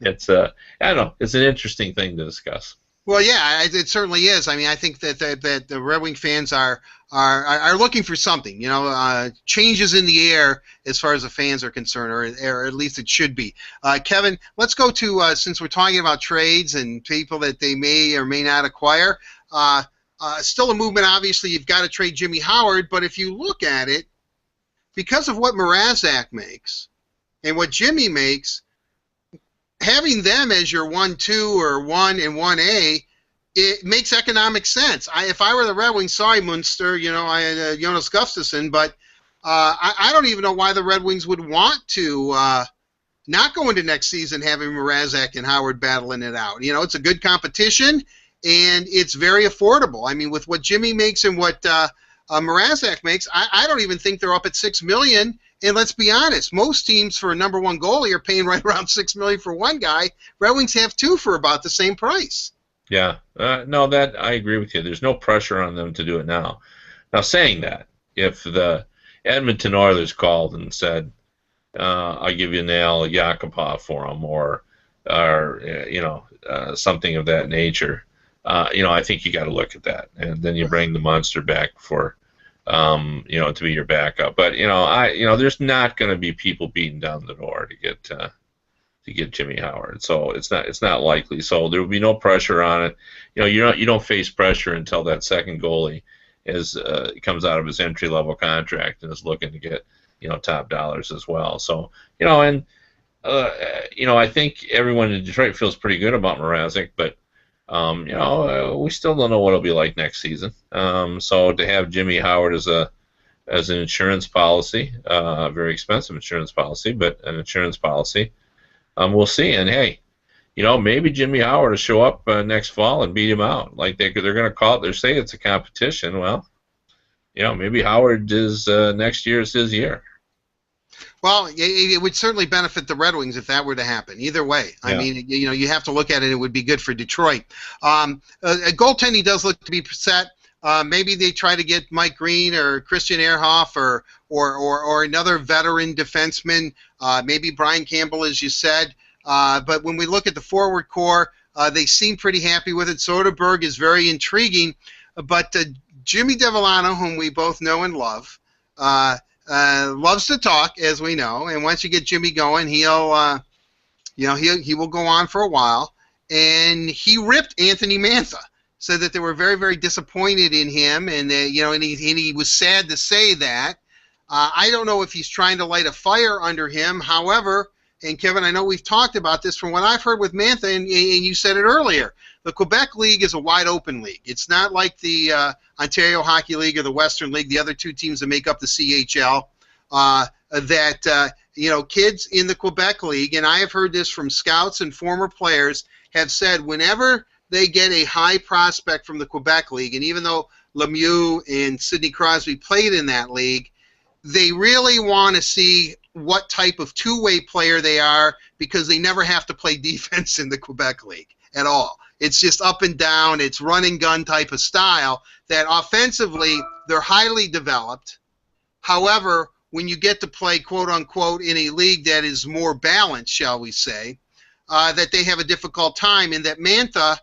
it's I don't know. It's an interesting thing to discuss. Well, yeah, it certainly is. I mean, I think that the Red Wing fans are looking for something. Changes in the air as far as the fans are concerned, or at least it should be. Kevin, let's go to since we're talking about trades and people that they may or may not acquire. Still a movement. Obviously, you've got to trade Jimmy Howard, but if you look at it, because of what Mrazek makes and what Jimmy makes, having them as your 1-2 or 1 and 1A, it makes economic sense. If I were the Red Wings, sorry, Munster, I had Jonas Gustafsson, but I don't even know why the Red Wings would want to not go into next season having Mrazek and Howard battling it out. It's a good competition, and it's very affordable. I mean, with what Jimmy makes and what Mrazek makes, I don't even think they're up at $6 million. And let's be honest, most teams for a number one goalie are paying right around $6 million for one guy. Red Wings have two for about the same price. Yeah, no, that I agree with you. There's no pressure on them to do it now. Now, saying that, if the Edmonton Oilers called and said, "I'll give you Nail Yakupov for him," or something of that nature, I think you got to look at that, and then you bring the monster back for. To be your backup, but there's not going to be people beating down the door to get Jimmy Howard, so it's not likely. So there will be no pressure on it. You don't face pressure until that second goalie comes out of his entry level contract and is looking to get top dollars as well. So I think everyone in Detroit feels pretty good about Mrazek, but. We still don't know what it'll be like next season. So to have Jimmy Howard as an insurance policy, a very expensive insurance policy, but an insurance policy, we'll see. And hey, maybe Jimmy Howard will show up next fall and beat him out. Like they're going to call it. They say it's a competition. Well, maybe Howard is next year is his year. Well, it would certainly benefit the Red Wings if that were to happen. Either way, yeah. I mean, you have to look at it. It would be good for Detroit. Goaltending does look to be set. Maybe they try to get Mike Green or Christian Ehrhoff or another veteran defenseman. Maybe Brian Campbell, as you said. But when we look at the forward core, they seem pretty happy with it. Soderberg is very intriguing, but Jimmy Devellano, whom we both know and love. Loves to talk, as we know, and once you get Jimmy going, he will go on for a while. And he ripped Anthony Mantha, said that they were very, very disappointed in him, and he was sad to say that. I don't know if he's trying to light a fire under him. However, and Kevin, I know we've talked about this from what I've heard with Mantha, and you said it earlier. The Quebec League is a wide-open league. It's not like the Ontario Hockey League or the Western League, the other two teams that make up the CHL, kids in the Quebec League, and I have heard this from scouts and former players, have said whenever they get a high prospect from the Quebec League, and even though Lemieux and Sidney Crosby played in that league, they really want to see what type of two-way player they are because they never have to play defense in the Quebec League at all. It's just up and down. It's run and gun type of style that offensively they're highly developed. However, when you get to play, quote unquote, in a league that is more balanced, shall we say, that they have a difficult time, and that Mantha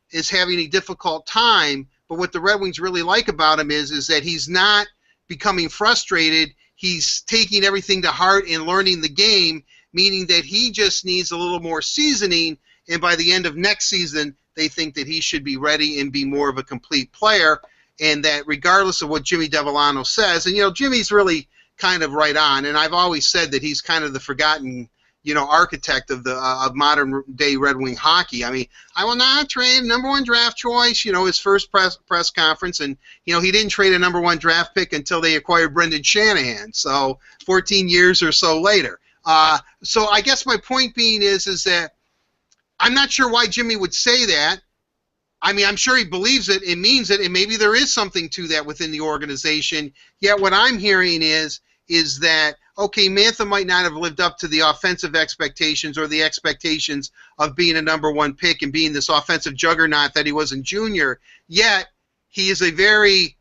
is having a difficult time. But what the Red Wings really like about him is that he's not becoming frustrated. He's taking everything to heart and learning the game, meaning that he just needs a little more seasoning, and by the end of next season, they think that he should be ready and be more of a complete player, and that regardless of what Jimmy Devellano says, and Jimmy's really kind of right on, and I've always said that he's kind of the forgotten, architect of modern day Red Wing hockey. I mean, I will not trade number one draft choice, his first press conference, and he didn't trade a number one draft pick until they acquired Brendan Shanahan, so 14 years or so later. So I guess my point being is that I'm not sure why Jimmy would say that. I mean, I'm sure he believes it and means it, and maybe there is something to that within the organization. Yet what I'm hearing is is that, okay, Mantha might not have lived up to the offensive expectations or the expectations of being a number one pick and being this offensive juggernaut that he was in junior, yet he is a very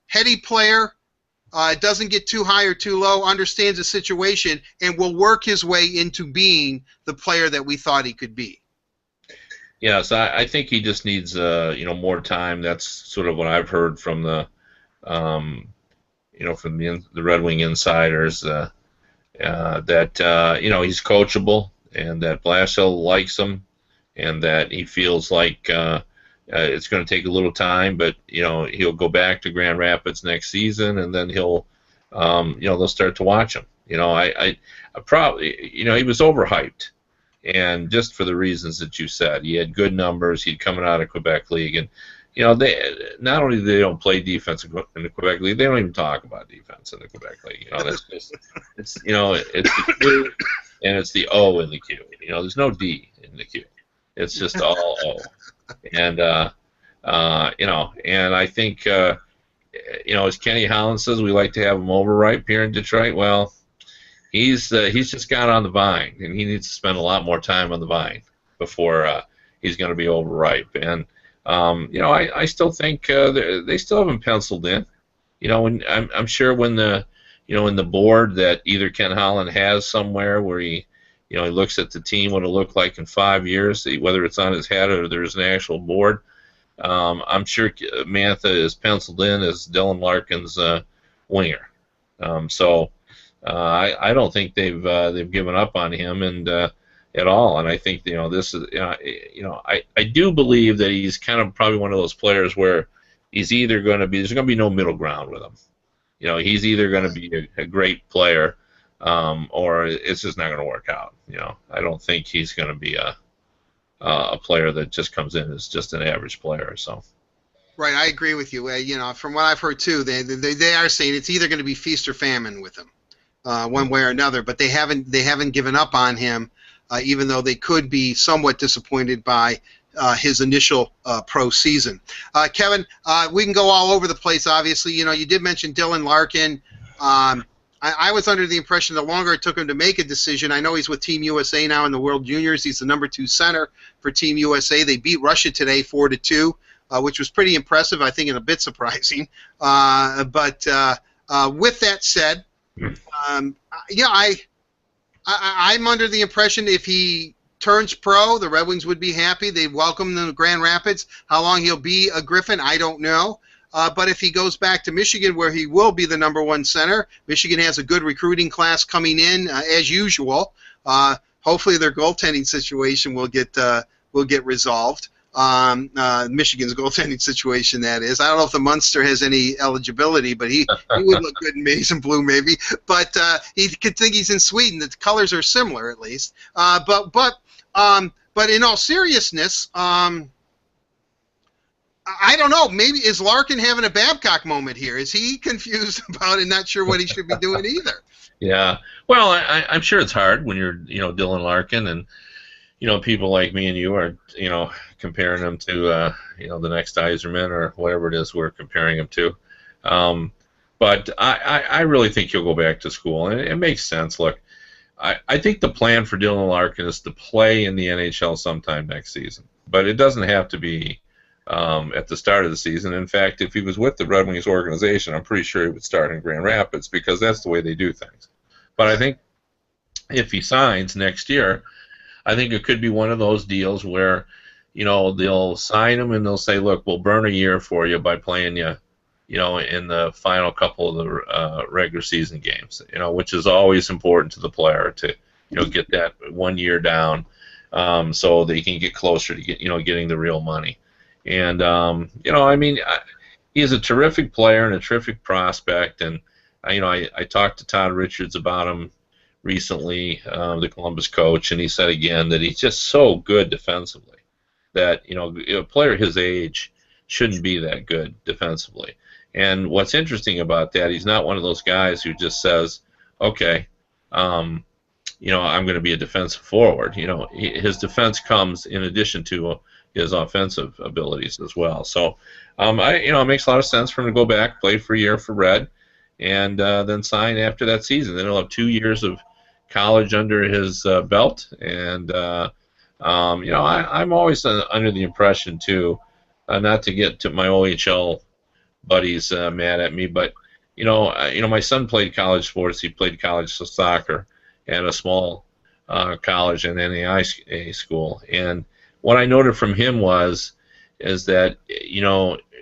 heady player, doesn't get too high or too low, understands the situation, and will work his way into being the player that we thought he could be. Yes, I think he just needs more time. That's sort of what I've heard from the from the Red Wing insiders, that he's coachable and that Blashill likes him and that he feels like it's going to take a little time, but he'll go back to Grand Rapids next season and then they'll start to watch him. I probably he was overhyped, and just for the reasons that you said, he had good numbers. He'd coming out of Quebec League, and they not only they don't play defense in the Quebec League, they don't even talk about defense in the Quebec League. That's just it's the Q and it's the O in the Q. There's no D in the Q. It's just all O. And and I think as Kenny Holland says, we like to have him overripe here in Detroit. Well, he's just got on the vine, and he needs to spend a lot more time on the vine before he's going to be overripe. And I still think they still haven't penciled in. When I'm sure when the in the board that either Ken Holland has somewhere where he looks at the team, what it'll look like in 5 years, whether it's on his head or there's an actual board. I'm sure Mantha is penciled in as Dylan Larkin's winger. So I don't think they've given up on him at all. And I think this is I do believe that he's kind of probably one of those players where he's either going to be there's going to be no middle ground with him. He's either going to be a great player, or it's just not going to work out. I don't think he's going to be a player that just comes in as just an average player. So. Right, I agree with you. From what I've heard too, they are saying it's either going to be feast or famine with him, one way or another. But they haven't given up on him, even though they could be somewhat disappointed by his initial pro season. Kevin, we can go all over the place. Obviously, you did mention Dylan Larkin. I was under the impression the longer it took him to make a decision. I know he's with Team USA now in the World Juniors. He's the number 2 center for Team USA. They beat Russia today 4-2, which was pretty impressive, I think, and a bit surprising. But with that said, I'm under the impression if he turns pro, the Red Wings would be happy. They'd welcome him to Grand Rapids. How long he'll be a Griffin, I don't know. But if he goes back to Michigan, where he will be the number 1 center, Michigan has a good recruiting class coming in as usual. Hopefully, their goaltending situation will get resolved. Michigan's goaltending situation, that is. I don't know if the Munster has any eligibility, but he would look good in maize and blue, maybe. But he could think he's in Sweden. The colors are similar, at least. But in all seriousness. I don't know. Maybe is Larkin having a Babcock moment here? Is he confused about and not sure what he should be doing either? Yeah. Well, I'm sure it's hard when you're, Dylan Larkin, and people like me and you are, comparing him to, the next Yzerman or whatever it is we're comparing him to. But I really think he'll go back to school, and it makes sense. Look, I think the plan for Dylan Larkin is to play in the NHL sometime next season, but it doesn't have to be at the start of the season. In fact, if he was with the Red Wings organization, I'm pretty sure he would start in Grand Rapids because that's the way they do things. But I think if he signs next year, I think it could be one of those deals where, they'll sign him and they'll say, look, we'll burn a year for you by playing you, in the final couple of the regular season games, which is always important to the player to, get that 1 year down so they can get closer to getting the real money. And, he's a terrific player and a terrific prospect. And, I talked to Todd Richards about him recently, the Columbus coach, and he said again that he's just so good defensively that, a player his age shouldn't be that good defensively. And what's interesting about that, he's not one of those guys who just says, okay, I'm going to be a defensive forward. His defense comes in addition to his offensive abilities as well. So, it makes a lot of sense for him to go back, play for a year for Red, and then sign after that season. Then he'll have 2 years of college under his belt, and I'm always under the impression too, not to get to my OHL buddies mad at me, but my son played college sports. He played college soccer at a small college and NAIA school, and what I noted from him is that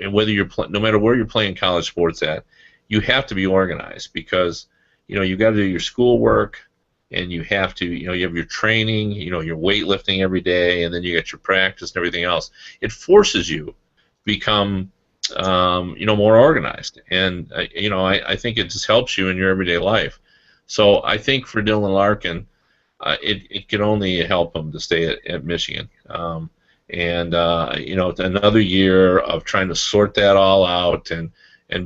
whether no matter where you're playing college sports at, you have to be organized because you got to do your schoolwork, and you have to you have your training, your weightlifting every day, and then you got your practice and everything else. It forces you to become more organized, and I think it just helps you in your everyday life. So I think for Dylan Larkin, it can only help him to stay at Michigan. And another year of trying to sort that all out and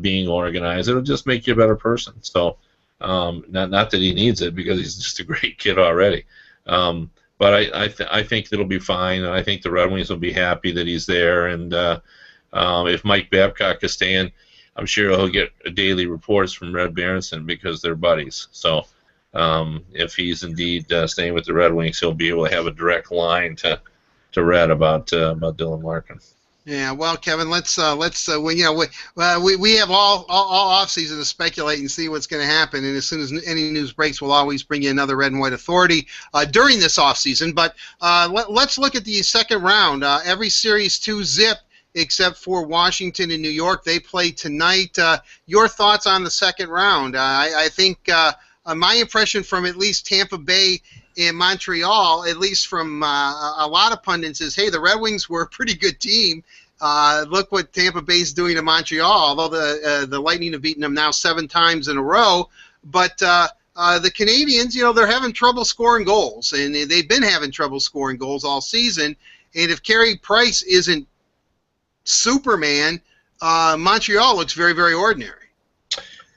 being organized, it'll just make you a better person. So not that he needs it, because he's just a great kid already. But I think it'll be fine, and I think the Red Wings will be happy that he's there. And if Mike Babcock is staying, I'm sure he'll get daily reports from Red Berenson because they're buddies. So if he's indeed staying with the Red Wings, he'll be able to have a direct line to Red about Dylan Larkin. Yeah, well, Kevin, let's we have all off season to speculate and see what's going to happen, and as soon as any news breaks, we'll always bring you another Red and White Authority during this off season. But let's look at the second round. Every series 2-0 except for Washington and New York. They play tonight. Your thoughts on the second round? I think my impression from at least Tampa Bay in Montreal, at least from a lot of pundits, is, hey, the Red Wings were a pretty good team. Look what Tampa Bay's doing to Montreal, although the Lightning have beaten them now 7 times in a row. But the Canadiens, they're having trouble scoring goals, and they've been having trouble scoring goals all season. And if Carey Price isn't Superman, Montreal looks very, very ordinary.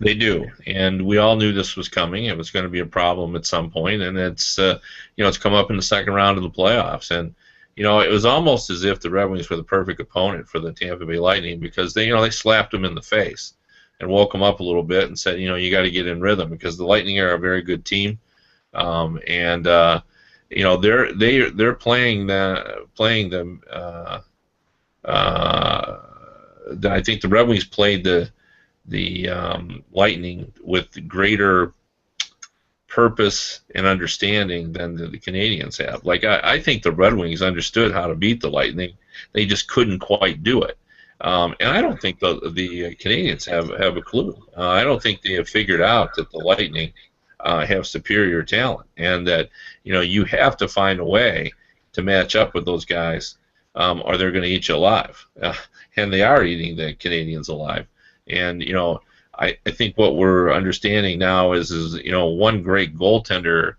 They do, and we all knew this was coming. It was going to be a problem at some point, and it's come up in the second round of the playoffs, and it was almost as if the Red Wings were the perfect opponent for the Tampa Bay Lightning, because they slapped them in the face and woke them up a little bit and said, you got to get in rhythm, because the Lightning are a very good team, and they're playing them. I think the Red Wings played the Lightning with greater purpose and understanding than the Canadiens have. Like, I think the Red Wings understood how to beat the Lightning. They just couldn't quite do it. And I don't think the Canadiens have a clue. I don't think they have figured out that the Lightning have superior talent, and that you have to find a way to match up with those guys, or they're going to eat you alive. And they are eating the Canadiens alive. And I think what we're understanding now is one great goaltender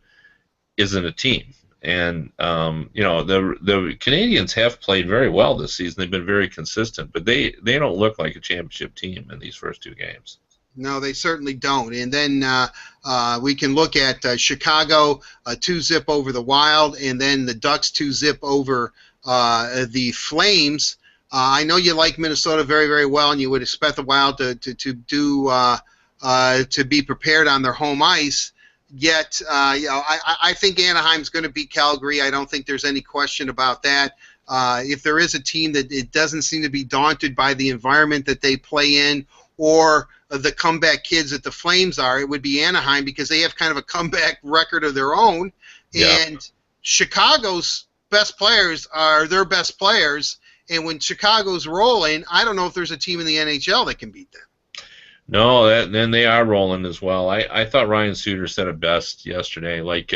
isn't a team. And the Canadiens have played very well this season. They've been very consistent, but they don't look like a championship team in these first 2 games. No, they certainly don't. And then we can look at Chicago 2-0 over the Wild, and then the Ducks 2-0 over the Flames. I know you like Minnesota very, very well, and you would expect the Wild to be prepared on their home ice. Yet, I think Anaheim's going to beat Calgary. I don't think there's any question about that. If there is a team that it doesn't seem to be daunted by the environment that they play in, or the comeback kids that the Flames are, it would be Anaheim, because they have kind of a comeback record of their own. Yeah. And Chicago's best players are their best players. And when Chicago's rolling, I don't know if there's a team in the NHL that can beat them. No, then they are rolling as well. I thought Ryan Suter said it best yesterday. Like,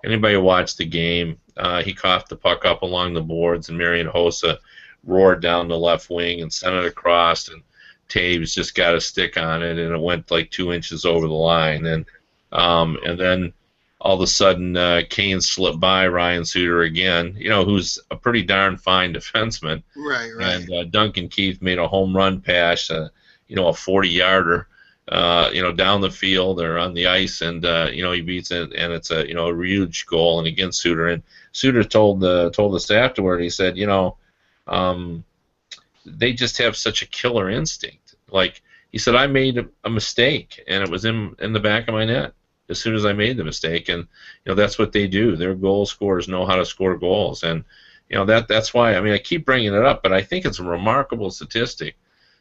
anybody who watched the game, he coughed the puck up along the boards, and Marian Hossa roared down the left wing and sent it across, and Taves just got a stick on it, and it went like 2 inches over the line. And then all of a sudden, Kane slipped by Ryan Suter again, who's a pretty darn fine defenseman. Right. And Duncan Keith made a home run pass, a 40-yarder, down the field or on the ice, and he beats it, and it's a huge goal, and against Suter. And Suter told us afterward, he said, they just have such a killer instinct. Like, He said, I made a mistake, and it was in the back of my net as soon as I made the mistake. And that's what they do. Their goal scorers know how to score goals, and that's why. I mean, I keep bringing it up, but I think it's a remarkable statistic,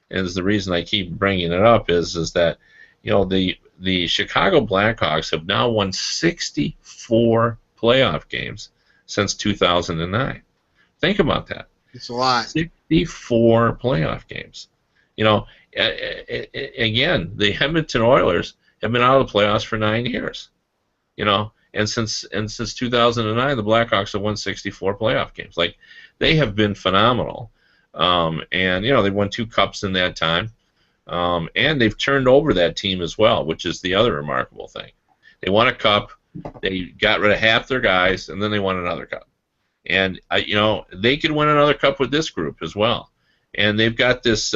and the reason I keep bringing it up is that the Chicago Blackhawks have now won 64 playoff games since 2009. Think about that. It's a lot. 64 playoff games. Again, the Edmonton Oilers have been out of the playoffs for 9 years. And since 2009, the Blackhawks have won 64 playoff games. Like, they have been phenomenal. And they won 2 cups in that time. And they've turned over that team as well, which is the other remarkable thing. They won a cup, they got rid of half their guys, and then they won another cup. And they could win another cup with this group as well. And they've got this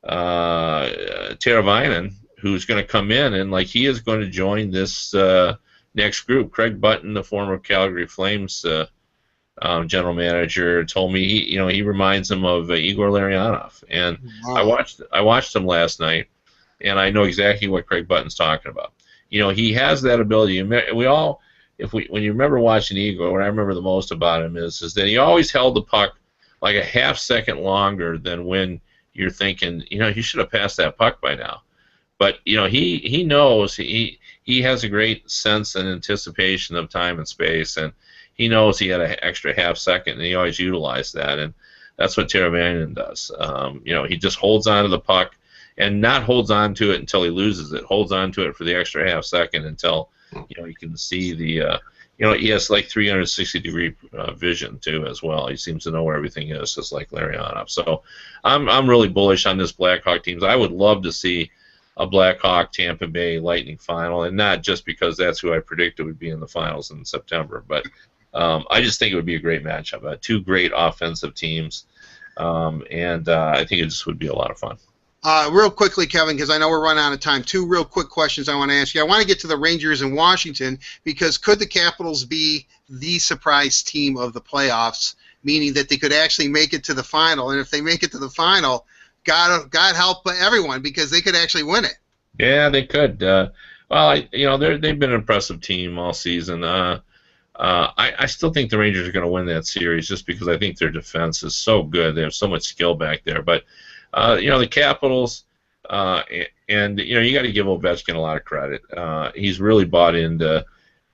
Teravainen, who's going to come in, and he is going to join this next group. Craig Button, the former Calgary Flames general manager, told me he reminds him of Igor Larionov. And wow. I watched him last night, and I know exactly what Craig Button's talking about. He has that ability. When you remember watching Igor, what I remember the most about him is that he always held the puck like a half second longer than when you're thinking, you should have passed that puck by now. But he knows he has a great sense and anticipation of time and space, and he knows he had an extra half second, and he always utilized that, and that's what Teravainen does. He just holds on to the puck, and not holds on to it until he loses it. Holds on to it for the extra half second until you can see the. He has 360-degree vision too as well. He seems to know where everything is, just like Larionov. So I'm really bullish on this Blackhawk team. I would love to see a Blackhawk Tampa Bay Lightning final, and not just because that's who I predicted would be in the finals in September, but I just think it would be a great matchup. 2 great offensive teams, and I think it just would be a lot of fun. Real quickly, Kevin, because I know we're running out of time, 2 real quick questions I want to ask you. I want to get to the Rangers in Washington, because could the Capitals be the surprise team of the playoffs, meaning that they could actually make it to the final? And if they make it to the final, God help everyone, because they could actually win it. Yeah, they could. They've been an impressive team all season. I still think the Rangers are going to win that series, just because I think their defense is so good. They have so much skill back there. But the Capitals, and you got to give Ovechkin a lot of credit. He's really bought into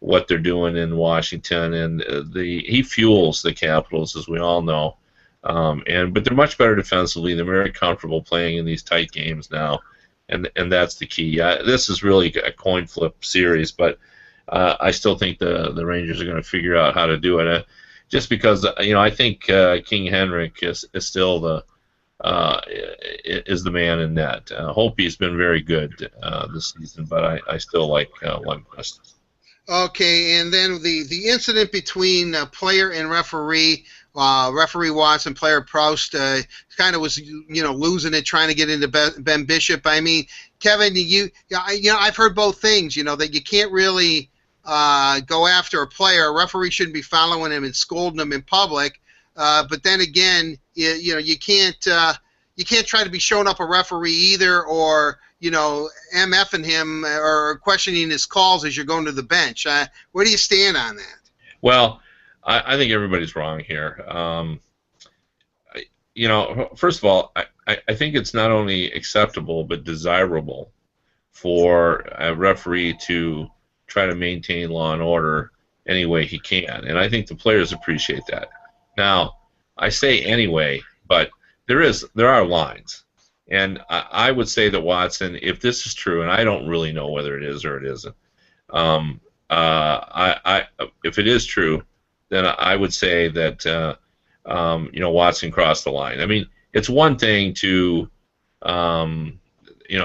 what they're doing in Washington, and he fuels the Capitals, as we all know. But they're much better defensively. They're very comfortable playing in these tight games now, and that's the key. This is really a coin flip series, but I still think the Rangers are going to figure out how to do it. Just because I think King Henrik is still the man in net. Holtby's been very good this season, but I still like Lundqvist. Okay, and then the incident between player and referee. Referee Watson, player Proust, kind of was losing it, trying to get into Ben Bishop. I mean, Kevin, I've heard both things. That you can't really go after a player. A referee shouldn't be following him and scolding him in public. But then again, you can't try to be showing up a referee either, or MFing him or questioning his calls as you're going to the bench. Where do you stand on that? Well, I think everybody's wrong here. First of all, I think it's not only acceptable but desirable for a referee to try to maintain law and order any way he can, and I think the players appreciate that. Now, I say anyway, but there are lines, and I would say that Watson, if this is true, and I don't really know whether it is or it isn't, if it is true, then I would say that Watson crossed the line. I mean, it's one thing to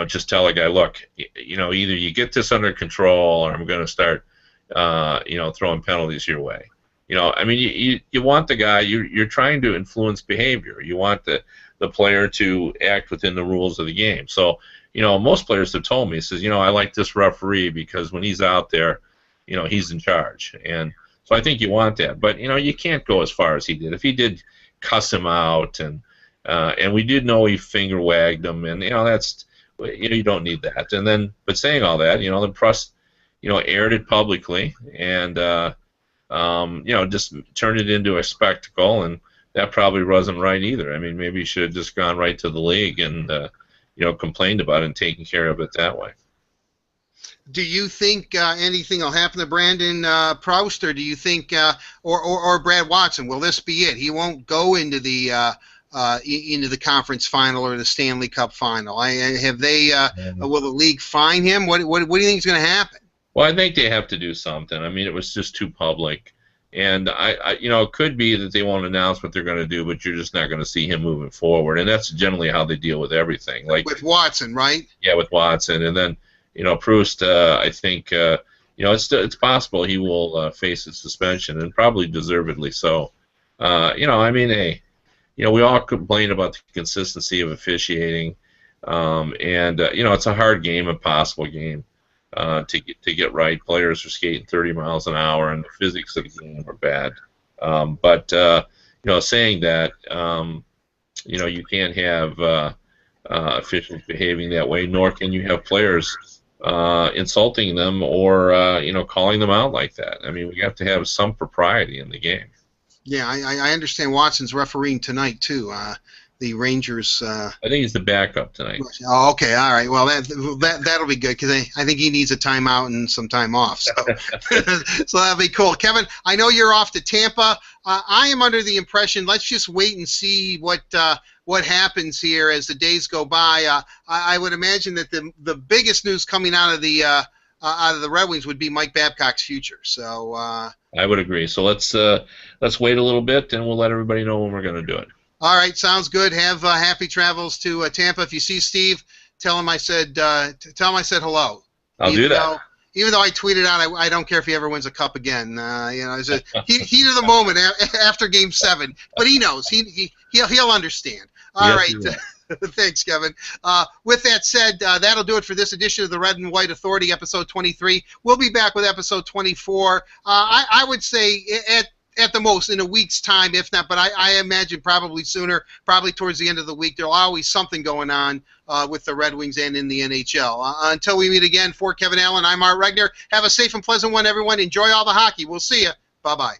just tell a guy, look, either you get this under control, or I'm going to start throwing penalties your way. I mean, you want the guy, you're trying to influence behavior. You want the player to act within the rules of the game. So most players have told me, says, I like this referee because when he's out there, he's in charge. And so I think you want that, but you can't go as far as he did. If he did cuss him out, and we did know he finger wagged him, and that's You don't need that. And then, but saying all that, the press, aired it publicly, and just turned it into a spectacle, and that probably wasn't right either. I mean, maybe you should have just gone right to the league and complained about it and taken care of it that way. Do you think anything will happen to Brandon Proust, or do you think, or Brad Watson? Will this be it? He won't go into the conference final or the Stanley Cup final. Will the league fine him? What do you think is going to happen? Well, I think they have to do something. I mean, it was just too public, and it could be that they won't announce what they're going to do, but you're just not going to see him moving forward, and that's generally how they deal with everything. Like with Watson, right? Yeah, with Watson, and then Proust. I think it's possible he will face a suspension, and probably deservedly so. I mean, hey, we all complain about the consistency of officiating, and it's a hard game, impossible game. To get right. Players are skating 30 miles an hour, and the physics of the game are bad. But saying that, you can't have officials behaving that way, nor can you have players insulting them or calling them out like that. I mean, we have to have some propriety in the game. Yeah, I understand Watson's refereeing tonight too. The Rangers. I think he's the backup tonight. Oh, okay, all right. Well, that'll be good because I think he needs a timeout and some time off. So, so that'll be cool. Kevin, I know you're off to Tampa. I am under the impression. Let's just wait and see what happens here as the days go by. I would imagine that the biggest news coming out of the Red Wings would be Mike Babcock's future. So. I would agree. So let's wait a little bit, and we'll let everybody know when we're going to do it. All right, sounds good. Have happy travels to Tampa. If you see Steve, tell him I said hello. I'll do that. Even though I tweeted out, I don't care if he ever wins a cup again. It's a heat of the moment after Game 7. But he knows. He'll understand. All right. Thanks, Kevin. With that said, that'll do it for this edition of the Red and White Authority, episode 23. We'll be back with episode 24. I would say at the most in a week's time, if not, but I imagine probably sooner, probably towards the end of the week. There's always something going on with the Red Wings and in the NHL. Until we meet again, for Kevin Allen, I'm Art Regner. Have a safe and pleasant one, everyone. Enjoy all the hockey. We'll see you. Bye-bye.